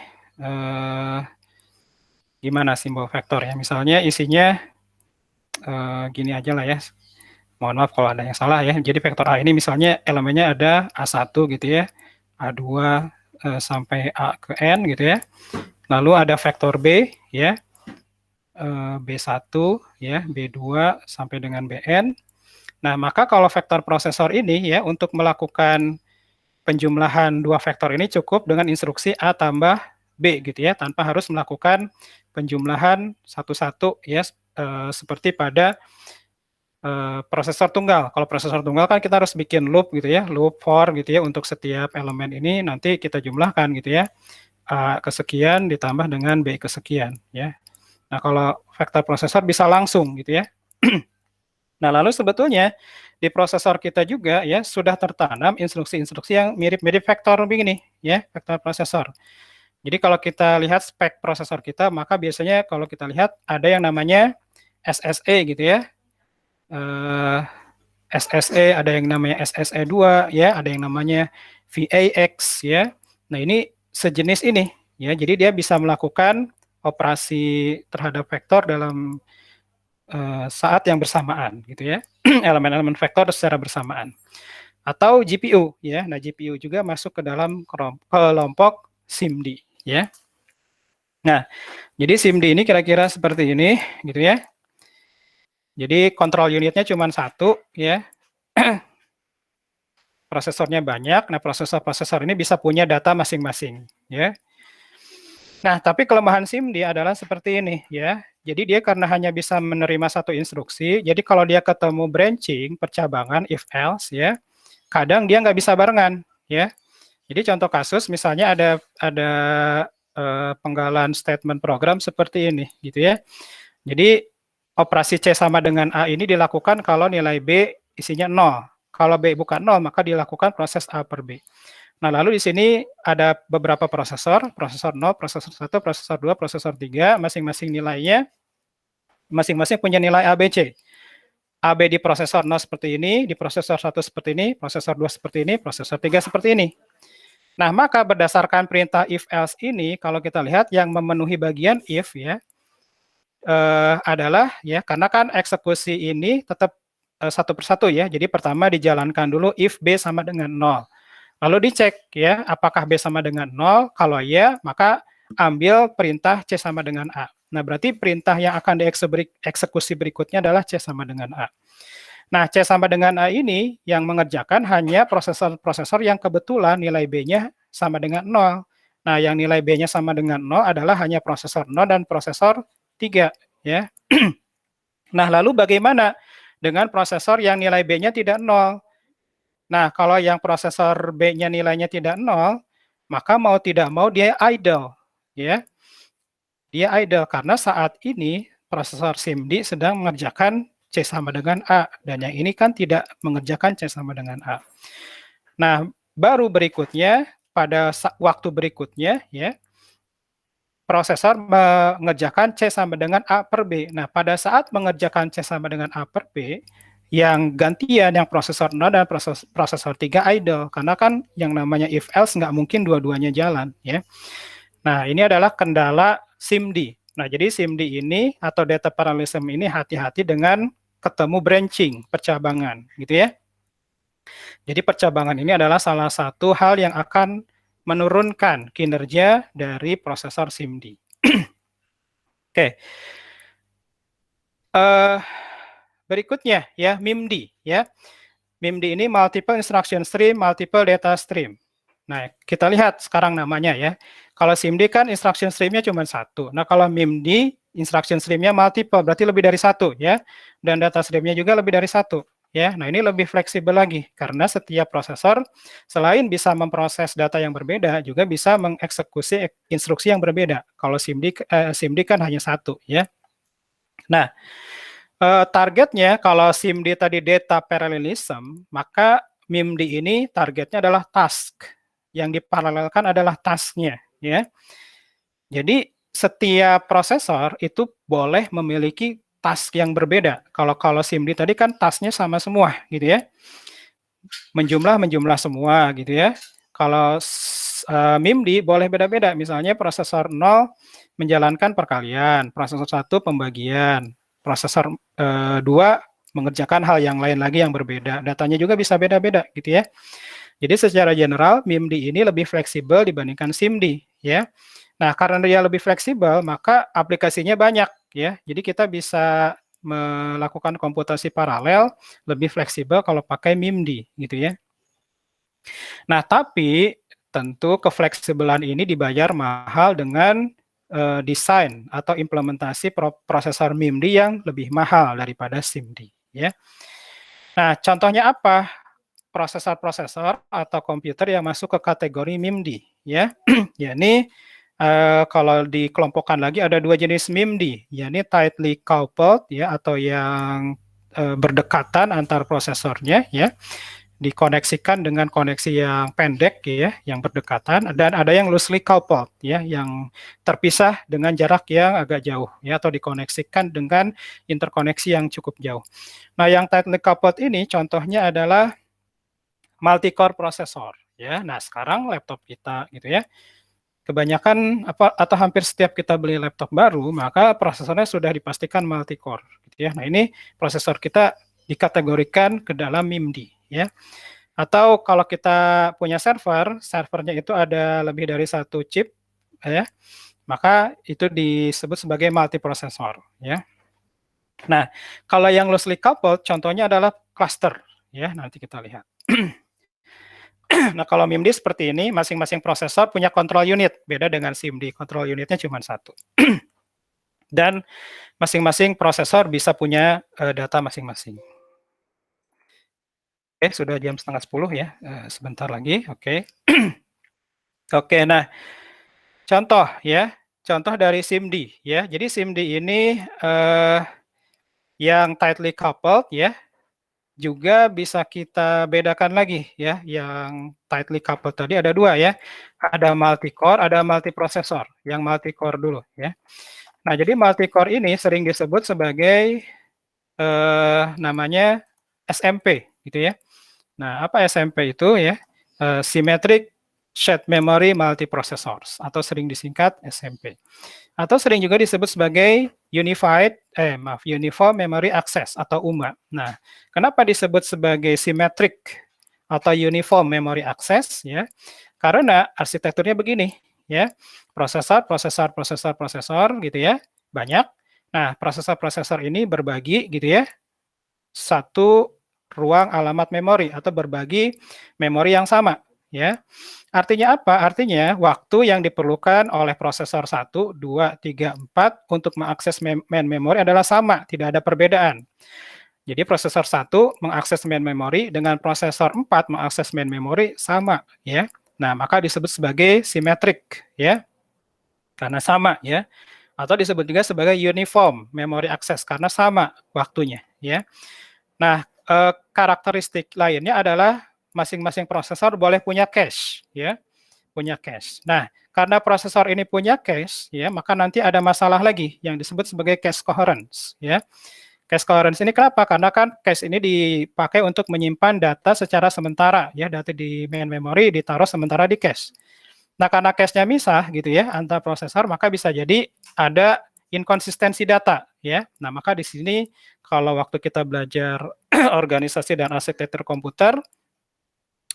S1: gimana simbol vektor ya? Misalnya isinya gini aja lah ya. Mohon maaf kalau ada yang salah ya. Jadi vektor A ini misalnya elemennya ada A1 gitu ya, A2 sampai A ke N gitu ya. Lalu ada vektor B ya, B1 ya, B2 sampai dengan Bn. Nah, maka kalau vektor prosesor ini ya, untuk melakukan penjumlahan dua vektor ini cukup dengan instruksi A tambah B gitu ya, tanpa harus melakukan penjumlahan satu-satu ya, seperti pada prosesor tunggal. Kalau prosesor tunggal kan kita harus bikin loop gitu ya, loop for gitu ya, untuk setiap elemen ini nanti kita jumlahkan gitu ya, A kesekian ditambah dengan B kesekian ya. Nah, kalau vektor prosesor bisa langsung gitu ya. Nah, lalu sebetulnya di prosesor kita juga ya sudah tertanam instruksi-instruksi yang mirip-mirip vektor begini ya, vektor prosesor. Jadi kalau kita lihat spek prosesor kita, maka biasanya kalau kita lihat ada yang namanya SSE gitu ya. SSE, ada yang namanya SSE2 ya, ada yang namanya VAX ya. Nah, ini sejenis ini ya. Jadi dia bisa melakukan operasi terhadap vektor dalam saat yang bersamaan gitu ya, elemen-elemen vektor secara bersamaan. Atau GPU ya. Nah, GPU juga masuk ke dalam kelompok SIMD ya. Nah, jadi SIMD ini kira-kira seperti ini gitu ya. Jadi kontrol unitnya cuma satu ya. Prosesornya banyak. Nah, prosesor-prosesor ini bisa punya data masing-masing ya. Nah, tapi kelemahan SIMD adalah seperti ini ya. Jadi dia karena hanya bisa menerima satu instruksi, jadi kalau dia ketemu branching, percabangan, if else ya, kadang dia nggak bisa barengan ya. Jadi contoh kasus misalnya ada penggalan statement program seperti ini gitu ya. Jadi operasi C sama dengan A ini dilakukan kalau nilai B isinya 0. Kalau B bukan 0, maka dilakukan proses A per B. Nah, lalu di sini ada beberapa prosesor 0, prosesor 1, prosesor 2, prosesor 3, masing-masing nilainya, masing-masing punya nilai ABC. AB di prosesor 0 seperti ini, di prosesor 1 seperti ini, prosesor 2 seperti ini, prosesor 3 seperti ini. Nah, maka berdasarkan perintah if else ini, kalau kita lihat yang memenuhi bagian if ya, adalah ya, karena kan eksekusi ini tetap satu persatu ya, jadi pertama dijalankan dulu if B sama dengan 0. Lalu dicek ya, apakah B sama dengan 0? Kalau ya, maka ambil perintah C sama dengan A. Nah, berarti perintah yang akan dieksekusi berikutnya adalah C sama dengan A. Nah, C sama dengan A ini yang mengerjakan hanya prosesor-prosesor yang kebetulan nilai B-nya sama dengan 0. Nah, yang nilai B-nya sama dengan 0 adalah hanya prosesor 0 dan prosesor 3, ya. Nah, lalu bagaimana dengan prosesor yang nilai B-nya tidak 0? Nah, kalau yang prosesor B-nya nilainya tidak 0, maka mau tidak mau dia idle, ya. Dia idle karena saat ini prosesor SIMD sedang mengerjakan C sama dengan A, dan yang ini kan tidak mengerjakan C sama dengan A. Nah, baru berikutnya, pada waktu berikutnya, ya, prosesor mengerjakan C sama dengan A per B. Nah, pada saat mengerjakan C sama dengan A per B, yang gantian yang prosesor 0 dan prosesor 3 idle, karena kan yang namanya if else nggak mungkin dua-duanya jalan, ya. Nah, ini adalah kendala SIMD. Nah, jadi SIMD ini atau data parallelism ini hati-hati dengan ketemu branching, percabangan, gitu ya. Jadi percabangan ini adalah salah satu hal yang akan menurunkan kinerja dari prosesor SIMD. Oke. Berikutnya ya, MIMD ya. MIMD ini multiple instruction stream, multiple data stream. Nah, kita lihat sekarang namanya ya. Kalau SIMD kan instruction stream-nya cuma satu. Nah, kalau MIMD instruction stream-nya multiple, berarti lebih dari satu ya. Dan data stream-nya juga lebih dari satu. Ya, nah ini lebih fleksibel lagi karena setiap prosesor selain bisa memproses data yang berbeda juga bisa mengeksekusi instruksi yang berbeda. Kalau SIMD kan hanya satu ya. Nah, targetnya kalau SIMD tadi data parallelism, maka MIMD ini targetnya adalah task. Yang diparalelkan adalah task-nya ya. Jadi setiap prosesor itu boleh memiliki task yang berbeda. Kalau SIMD tadi kan tasknya sama semua gitu ya. Menjumlah semua gitu ya. Kalau MIMD boleh beda-beda. Misalnya prosesor 0 menjalankan perkalian, prosesor 1 pembagian, prosesor 2 mengerjakan hal yang lain lagi yang berbeda. Datanya juga bisa beda-beda gitu ya. Jadi secara general MIMD ini lebih fleksibel dibandingkan SIMD ya. Nah, karena dia lebih fleksibel, maka aplikasinya banyak ya. Jadi kita bisa melakukan komputasi paralel lebih fleksibel kalau pakai MIMD gitu ya. Nah, tapi tentu kefleksibelan ini dibayar mahal dengan desain atau implementasi prosesor MIMD yang lebih mahal daripada SIMD ya. Nah, contohnya apa? Prosesor-prosesor atau komputer yang masuk ke kategori MIMD ya. Yakni kalau dikelompokkan lagi ada dua jenis MIMD, yakni tightly coupled ya atau yang berdekatan antar prosesornya ya, dikoneksikan dengan koneksi yang pendek ya, yang berdekatan, dan ada yang loosely coupled ya, yang terpisah dengan jarak yang agak jauh ya, atau dikoneksikan dengan interkoneksi yang cukup jauh. Nah, yang tightly coupled ini contohnya adalah multi-core prosesor ya. Nah, sekarang laptop kita gitu ya. Kebanyakan atau hampir setiap kita beli laptop baru, maka prosesornya sudah dipastikan multi-core gitu ya. Nah, ini prosesor kita dikategorikan ke dalam MIMD ya. Atau kalau kita punya servernya itu ada lebih dari satu chip ya. Maka itu disebut sebagai multiprosesor ya. Nah, kalau yang loosely coupled contohnya adalah cluster ya, nanti kita lihat. Nah, kalau MIMD seperti ini, masing-masing prosesor punya control unit, beda dengan SIMD, control unitnya cuma satu. Dan masing-masing prosesor bisa punya data masing-masing. Oke, sudah jam 9:30 ya, sebentar lagi, oke. Oke, nah, contoh ya, contoh dari SIMD ya. Jadi SIMD ini yang tightly coupled ya, juga bisa kita bedakan lagi ya, yang tightly coupled tadi ada dua ya, ada multi-core, ada multiprosesor. Yang multi-core dulu ya. Nah, jadi multi-core ini sering disebut sebagai namanya SMP gitu ya. Nah, apa SMP itu ya? Symmetric Shared Memory Multiprocessors atau sering disingkat SMP. Atau sering juga disebut sebagai Uniform Memory Access atau UMA. Nah, kenapa disebut sebagai symmetric atau Uniform Memory Access ya? Karena arsitekturnya begini ya. Prosesor gitu ya, banyak. Nah, prosesor-prosesor ini berbagi gitu ya. satu ruang alamat memori atau berbagi memori yang sama, ya. Artinya apa? Artinya waktu yang diperlukan oleh prosesor 1, 2, 3, 4 untuk mengakses main memory adalah sama, tidak ada perbedaan. Jadi prosesor 1 mengakses main memory dengan prosesor 4 mengakses main memory sama, ya. Nah, maka disebut sebagai simetrik, ya. Karena sama, ya. Atau disebut juga sebagai uniform memory access karena sama waktunya, ya. Nah, karakteristik lainnya adalah masing-masing prosesor boleh punya cache, ya, punya cache. Nah, karena prosesor ini punya cache, ya, maka nanti ada masalah lagi yang disebut sebagai cache coherence, ya. Cache coherence ini kenapa? Karena kan cache ini dipakai untuk menyimpan data secara sementara, ya, data di main memory ditaruh sementara di cache. Nah, karena cache-nya misah gitu ya antar prosesor, maka bisa jadi ada inkonsistensi data, ya. Nah, maka di sini kalau waktu kita belajar organisasi dan arsitektur komputer,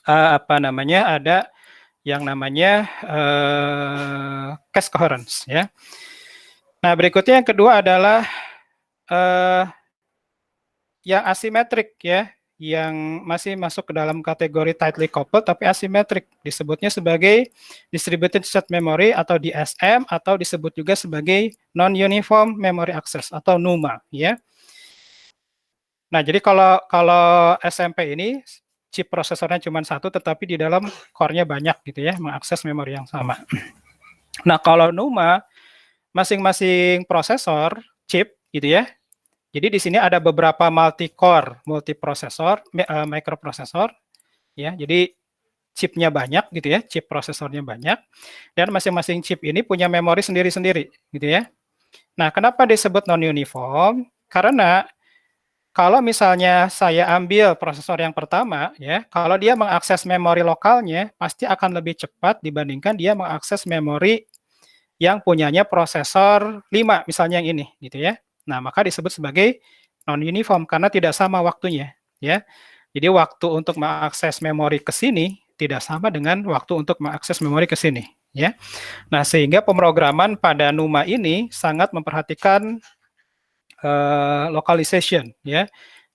S1: ada yang namanya cache coherence, ya. Nah, berikutnya yang kedua adalah yang asimetrik, ya, yang masih masuk ke dalam kategori tightly coupled tapi asimetrik, disebutnya sebagai distributed shared memory atau DSM atau disebut juga sebagai non-uniform memory access atau NUMA, ya. Nah, jadi kalau SMP ini chip prosesornya cuma satu tetapi di dalam core-nya banyak gitu ya, mengakses memori yang sama. Nah, kalau NUMA masing-masing prosesor chip gitu ya. Jadi di sini ada beberapa multi-core, multiprosesor, microprosesor, ya. Jadi chipnya banyak gitu ya, chip prosesornya banyak, dan masing-masing chip ini punya memori sendiri-sendiri gitu ya. Nah, kenapa disebut non-uniform? Karena kalau misalnya saya ambil prosesor yang pertama, ya, kalau dia mengakses memori lokalnya, pasti akan lebih cepat dibandingkan dia mengakses memori yang punyanya prosesor 5, misalnya yang ini, gitu ya. Nah, maka disebut sebagai non-uniform karena tidak sama waktunya, ya. Jadi waktu untuk mengakses memori ke sini tidak sama dengan waktu untuk mengakses memori ke sini, ya. Nah, sehingga pemrograman pada NUMA ini sangat memperhatikan localization, ya.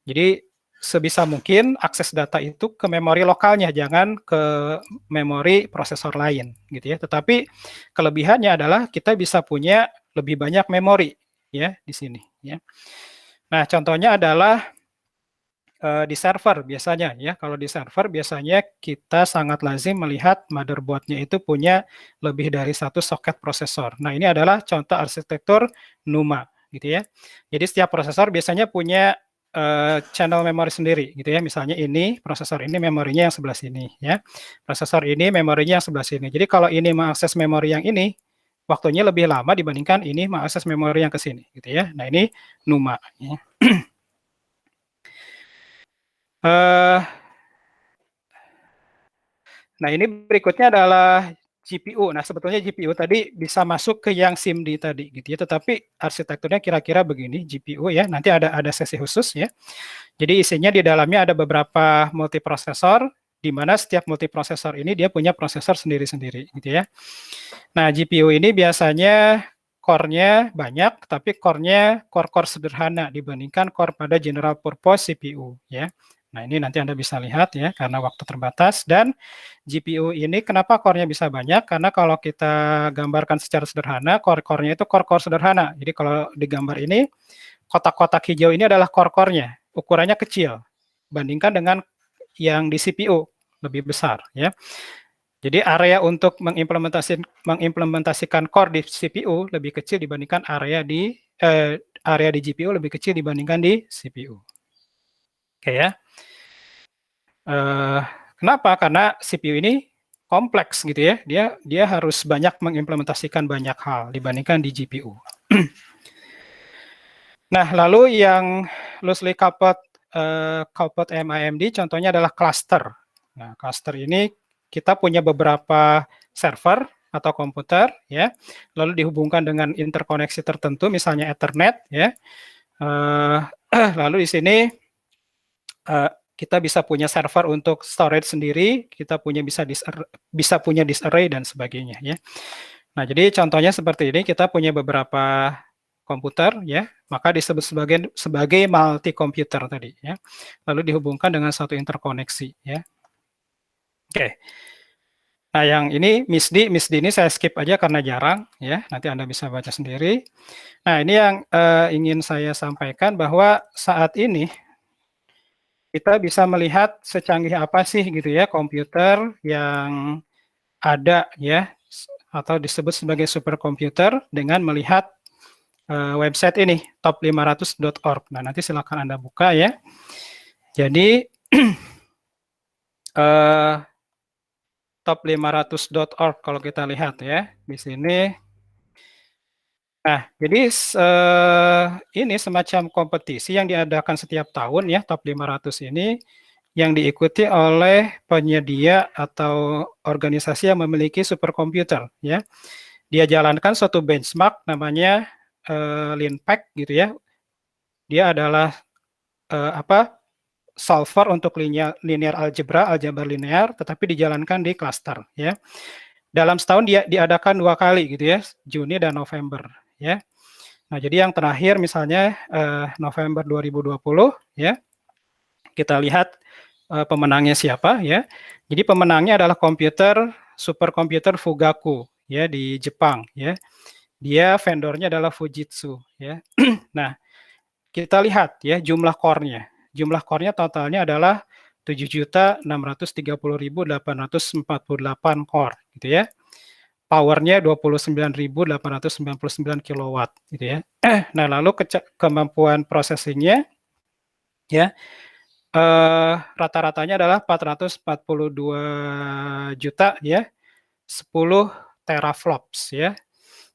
S1: Jadi sebisa mungkin akses data itu ke memori lokalnya, jangan ke memori prosesor lain, gitu ya. Tetapi kelebihannya adalah kita bisa punya lebih banyak memori, ya, di sini, ya. Nah, contohnya adalah di server biasanya, ya. Kalau di server biasanya kita sangat lazim melihat motherboard-nya itu punya lebih dari satu soket prosesor. Nah, ini adalah contoh arsitektur NUMA, gitu ya. Jadi setiap prosesor biasanya punya channel memori sendiri gitu ya. Misalnya ini prosesor ini memorinya yang sebelah sini ya. Prosesor ini memorinya yang sebelah sini. Jadi kalau ini mengakses memori yang ini waktunya lebih lama dibandingkan ini mengakses memori yang ke sini gitu ya. Nah, ini NUMA ya. Nah, ini berikutnya adalah GPU. Nah, sebetulnya GPU tadi bisa masuk ke yang SIMD tadi gitu ya, tetapi arsitekturnya kira-kira begini, GPU ya, nanti ada sesi khusus ya. Jadi isinya di dalamnya ada beberapa multiprosesor, di mana setiap multiprosesor ini dia punya prosesor sendiri-sendiri gitu ya. Nah, GPU ini biasanya core-nya banyak, tapi core-nya core-core sederhana dibandingkan core pada general purpose CPU ya. Nah, ini nanti Anda bisa lihat ya, karena waktu terbatas. Dan GPU ini kenapa core-nya bisa banyak? Karena kalau kita gambarkan secara sederhana, core-core-nya itu core-core sederhana. Jadi kalau di gambar ini, kotak-kotak hijau ini adalah core-core-nya. Ukurannya kecil, bandingkan dengan yang di CPU, lebih besar. Ya. Jadi area untuk mengimplementasikan core di CPU lebih kecil dibandingkan area di GPU lebih kecil dibandingkan di CPU. Oke ya. Kenapa? Karena CPU ini kompleks gitu ya. Dia harus banyak mengimplementasikan banyak hal dibandingkan di GPU. Nah, lalu yang loosely coupled MIMD contohnya adalah cluster. Nah, cluster ini kita punya beberapa server atau komputer ya. Lalu dihubungkan dengan interkoneksi tertentu misalnya Ethernet ya. Lalu di sini kita bisa punya server untuk storage sendiri, kita bisa punya disk array dan sebagainya ya. Nah, jadi contohnya seperti ini, kita punya beberapa komputer ya, maka disebut sebagai multi komputer tadi ya. Lalu dihubungkan dengan satu interkoneksi ya. Oke. Nah, yang ini MISD ini saya skip aja karena jarang ya. Nanti Anda bisa baca sendiri. Nah, ini yang ingin saya sampaikan bahwa saat ini kita bisa melihat secanggih apa sih gitu ya komputer yang ada ya atau disebut sebagai superkomputer dengan melihat website ini top500.org. Nah, nanti silakan Anda buka ya. Jadi top500.org kalau kita lihat ya di sini. Nah, jadi ini semacam kompetisi yang diadakan setiap tahun ya, top 500 ini yang diikuti oleh penyedia atau organisasi yang memiliki superkomputer ya. Dia jalankan suatu benchmark namanya LINPACK gitu ya. Dia adalah solver untuk linear algebra linear, tetapi dijalankan di cluster ya. Dalam setahun dia diadakan 2 kali gitu ya, Juni dan November ya. Nah, jadi yang terakhir misalnya November 2020 ya. Kita lihat pemenangnya siapa ya. Jadi pemenangnya adalah superkomputer Fugaku ya di Jepang ya. Dia vendornya adalah Fujitsu ya. Nah, kita lihat ya jumlah core-nya. Jumlah core-nya totalnya adalah 7.630.848 core gitu ya. Power-nya 29.899 kW gitu ya. Nah, lalu kemampuan processing-nya ya rata-ratanya adalah 442 juta ya, 10 teraflops ya.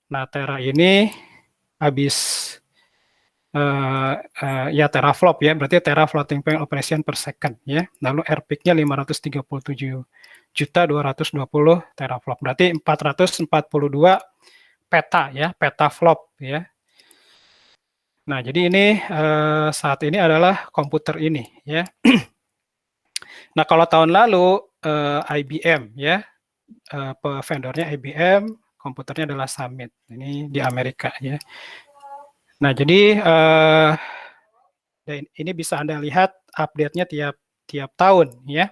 S1: Nah, tera ini habis ya teraflop ya, berarti tera floating point operation per second ya. Lalu RPIC-nya 537.220 teraflop. Berarti 442 peta ya, petaflop ya. Nah, jadi ini saat ini adalah komputer ini ya. Nah, kalau tahun lalu IBM ya, vendornya IBM, komputernya adalah Summit. Ini di Amerika ya. Nah, jadi ini bisa Anda lihat update-nya tiap tahun ya.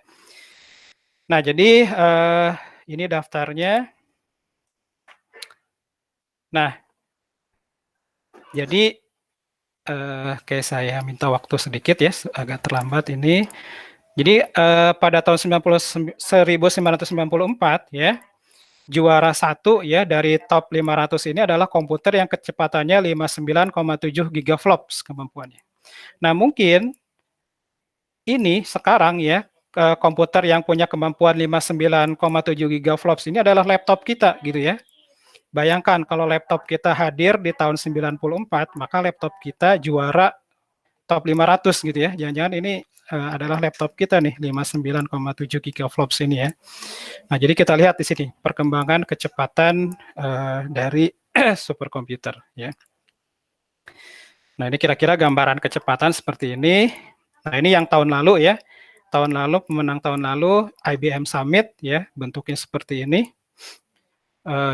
S1: Nah, jadi ini daftarnya. Nah, jadi oke, saya minta waktu sedikit ya, agak terlambat ini. Jadi pada tahun 1994 ya, juara 1 ya dari top 500 ini adalah komputer yang kecepatannya 59,7 gigaflops kemampuannya. Nah, mungkin ini sekarang ya komputer yang punya kemampuan 59,7 gigaflops ini adalah laptop kita gitu ya. Bayangkan kalau laptop kita hadir di tahun 94, maka laptop kita juara top 500 gitu ya. Jangan-jangan ini adalah laptop kita nih 59,7 gigaflops ini ya. Nah, jadi kita lihat di sini perkembangan kecepatan dari superkomputer ya. Nah, ini kira-kira gambaran kecepatan seperti ini. Nah, ini yang tahun lalu ya. Tahun lalu, pemenang tahun lalu IBM Summit ya, bentuknya seperti ini.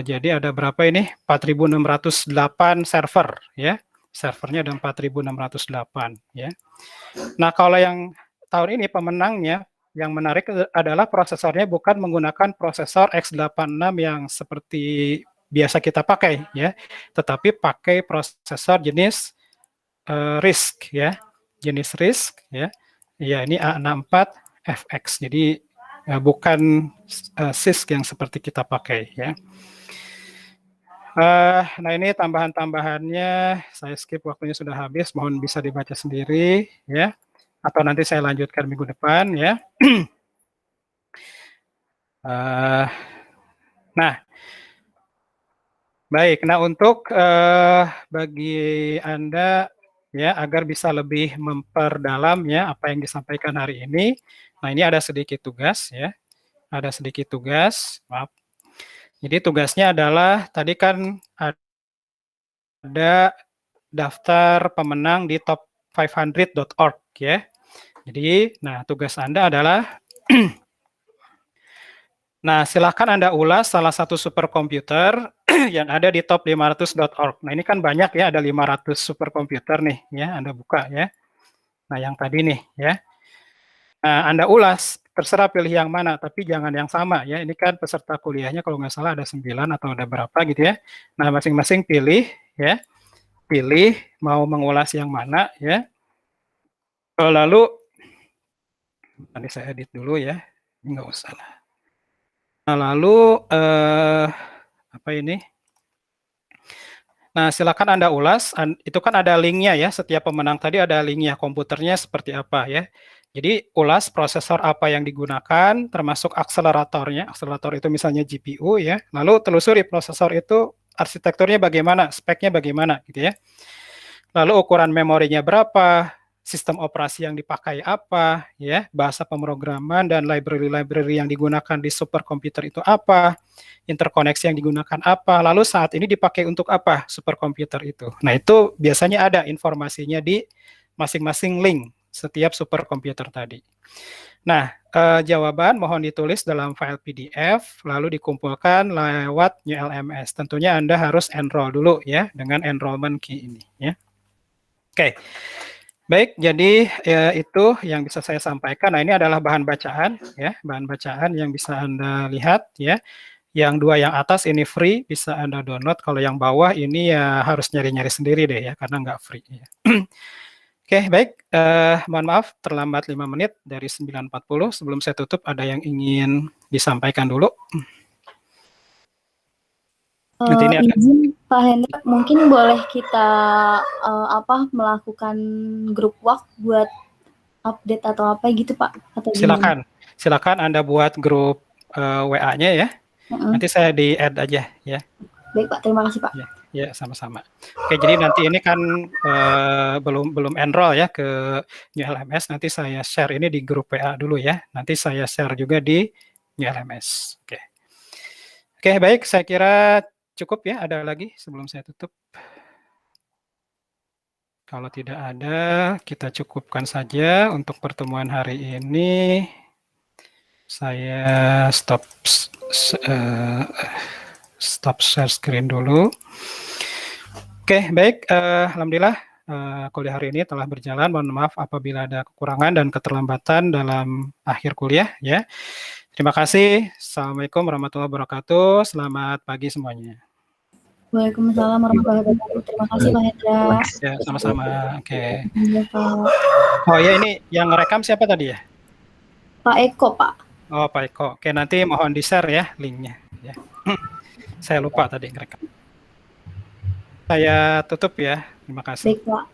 S1: Jadi ada berapa ini? 4.608 server ya. Servernya ada 4.608 ya. Nah, kalau yang tahun ini pemenangnya yang menarik adalah prosesornya bukan menggunakan prosesor x86 yang seperti biasa kita pakai ya, tetapi pakai prosesor jenis RISC ya. Jenis RISC ya. Ya, ini A64 FX. Jadi bukan CISC yang seperti kita pakai ya. Nah, ini tambahan-tambahannya saya skip, waktunya sudah habis, mohon bisa dibaca sendiri ya, atau nanti saya lanjutkan minggu depan ya. Nah, baik. Nah, untuk bagi Anda ya agar bisa lebih memperdalam ya apa yang disampaikan hari ini. Nah, ini ada sedikit tugas ya. Ada sedikit tugas, maaf. Jadi tugasnya adalah tadi kan ada daftar pemenang di top500.org ya. Jadi, nah tugas Anda adalah nah, silakan Anda ulas salah satu superkomputer yang ada di top500.org. Nah, ini kan banyak ya, ada 500 superkomputer nih ya, Anda buka ya. Nah, yang tadi nih ya. Nah, Anda ulas, terserah pilih yang mana, tapi jangan yang sama ya. Ini kan peserta kuliahnya kalau nggak salah ada 9 atau ada berapa gitu ya. Nah, masing-masing pilih ya. Pilih mau mengulas yang mana ya. Lalu nanti saya edit dulu ya. Nggak usah lah. Nah, lalu apa ini? Nah, silakan Anda ulas. Itu kan ada linknya ya. Setiap pemenang tadi ada linknya komputernya seperti apa ya. Jadi ulas prosesor apa yang digunakan, termasuk akseleratornya. Akselerator itu misalnya GPU ya. Lalu telusuri prosesor itu arsitekturnya bagaimana, speknya bagaimana gitu ya. Lalu ukuran memorinya berapa, sistem operasi yang dipakai apa, ya, bahasa pemrograman dan library-library yang digunakan di superkomputer itu apa, interkoneksi yang digunakan apa, lalu saat ini dipakai untuk apa superkomputer itu. Nah, itu biasanya ada informasinya di masing-masing link setiap superkomputer tadi. Nah, jawaban mohon ditulis dalam file PDF, lalu dikumpulkan lewat NewLMS. Tentunya Anda harus enroll dulu ya, dengan enrollment key ini. Ya. Oke, baik, jadi ya, itu yang bisa saya sampaikan. Nah, ini adalah bahan bacaan, ya, bahan bacaan yang bisa Anda lihat, ya. Yang dua yang atas ini free, bisa Anda download. Kalau yang bawah ini ya harus nyari-nyari sendiri deh ya, karena nggak free. Ya. Oke, baik. Mohon maaf, terlambat 5 menit dari 9.40. Sebelum saya tutup, ada yang ingin disampaikan dulu. Nanti ini ada.
S5: Izin Pak Hendra, mungkin boleh kita melakukan grup work buat update atau apa gitu Pak? Atau
S1: silakan, gimana? Silakan Anda buat grup WA-nya ya. Nanti saya di-add aja ya.
S5: Baik Pak, terima kasih Pak.
S1: Ya, sama-sama. Oke, jadi nanti ini kan belum enroll ya ke NewLMS. Nanti saya share ini di grup WA dulu ya. Nanti saya share juga di NewLMS. Oke. Oke, baik. Saya kira cukup ya. Ada lagi sebelum saya tutup? Kalau tidak ada, kita cukupkan saja untuk pertemuan hari ini. Saya stop share screen dulu. Oke, baik. Alhamdulillah kuliah hari ini telah berjalan. Mohon maaf apabila ada kekurangan dan keterlambatan dalam akhir kuliah ya. Terima kasih. Assalamualaikum warahmatullahi wabarakatuh. Selamat pagi semuanya.
S5: Waalaikumsalam warahmatullahi wabarakatuh. Terima kasih Pak Hendra.
S1: Ya, sama-sama. Oke.
S5: Ya, Pak.
S1: Oh ya, ini yang rekam siapa tadi ya?
S5: Pak Eko, Pak.
S1: Oh, Pak Eko. Oke, nanti mohon di-share ya linknya. Ya. Saya lupa tadi ngerekam. Saya tutup ya. Terima kasih.
S5: Baik, Pak.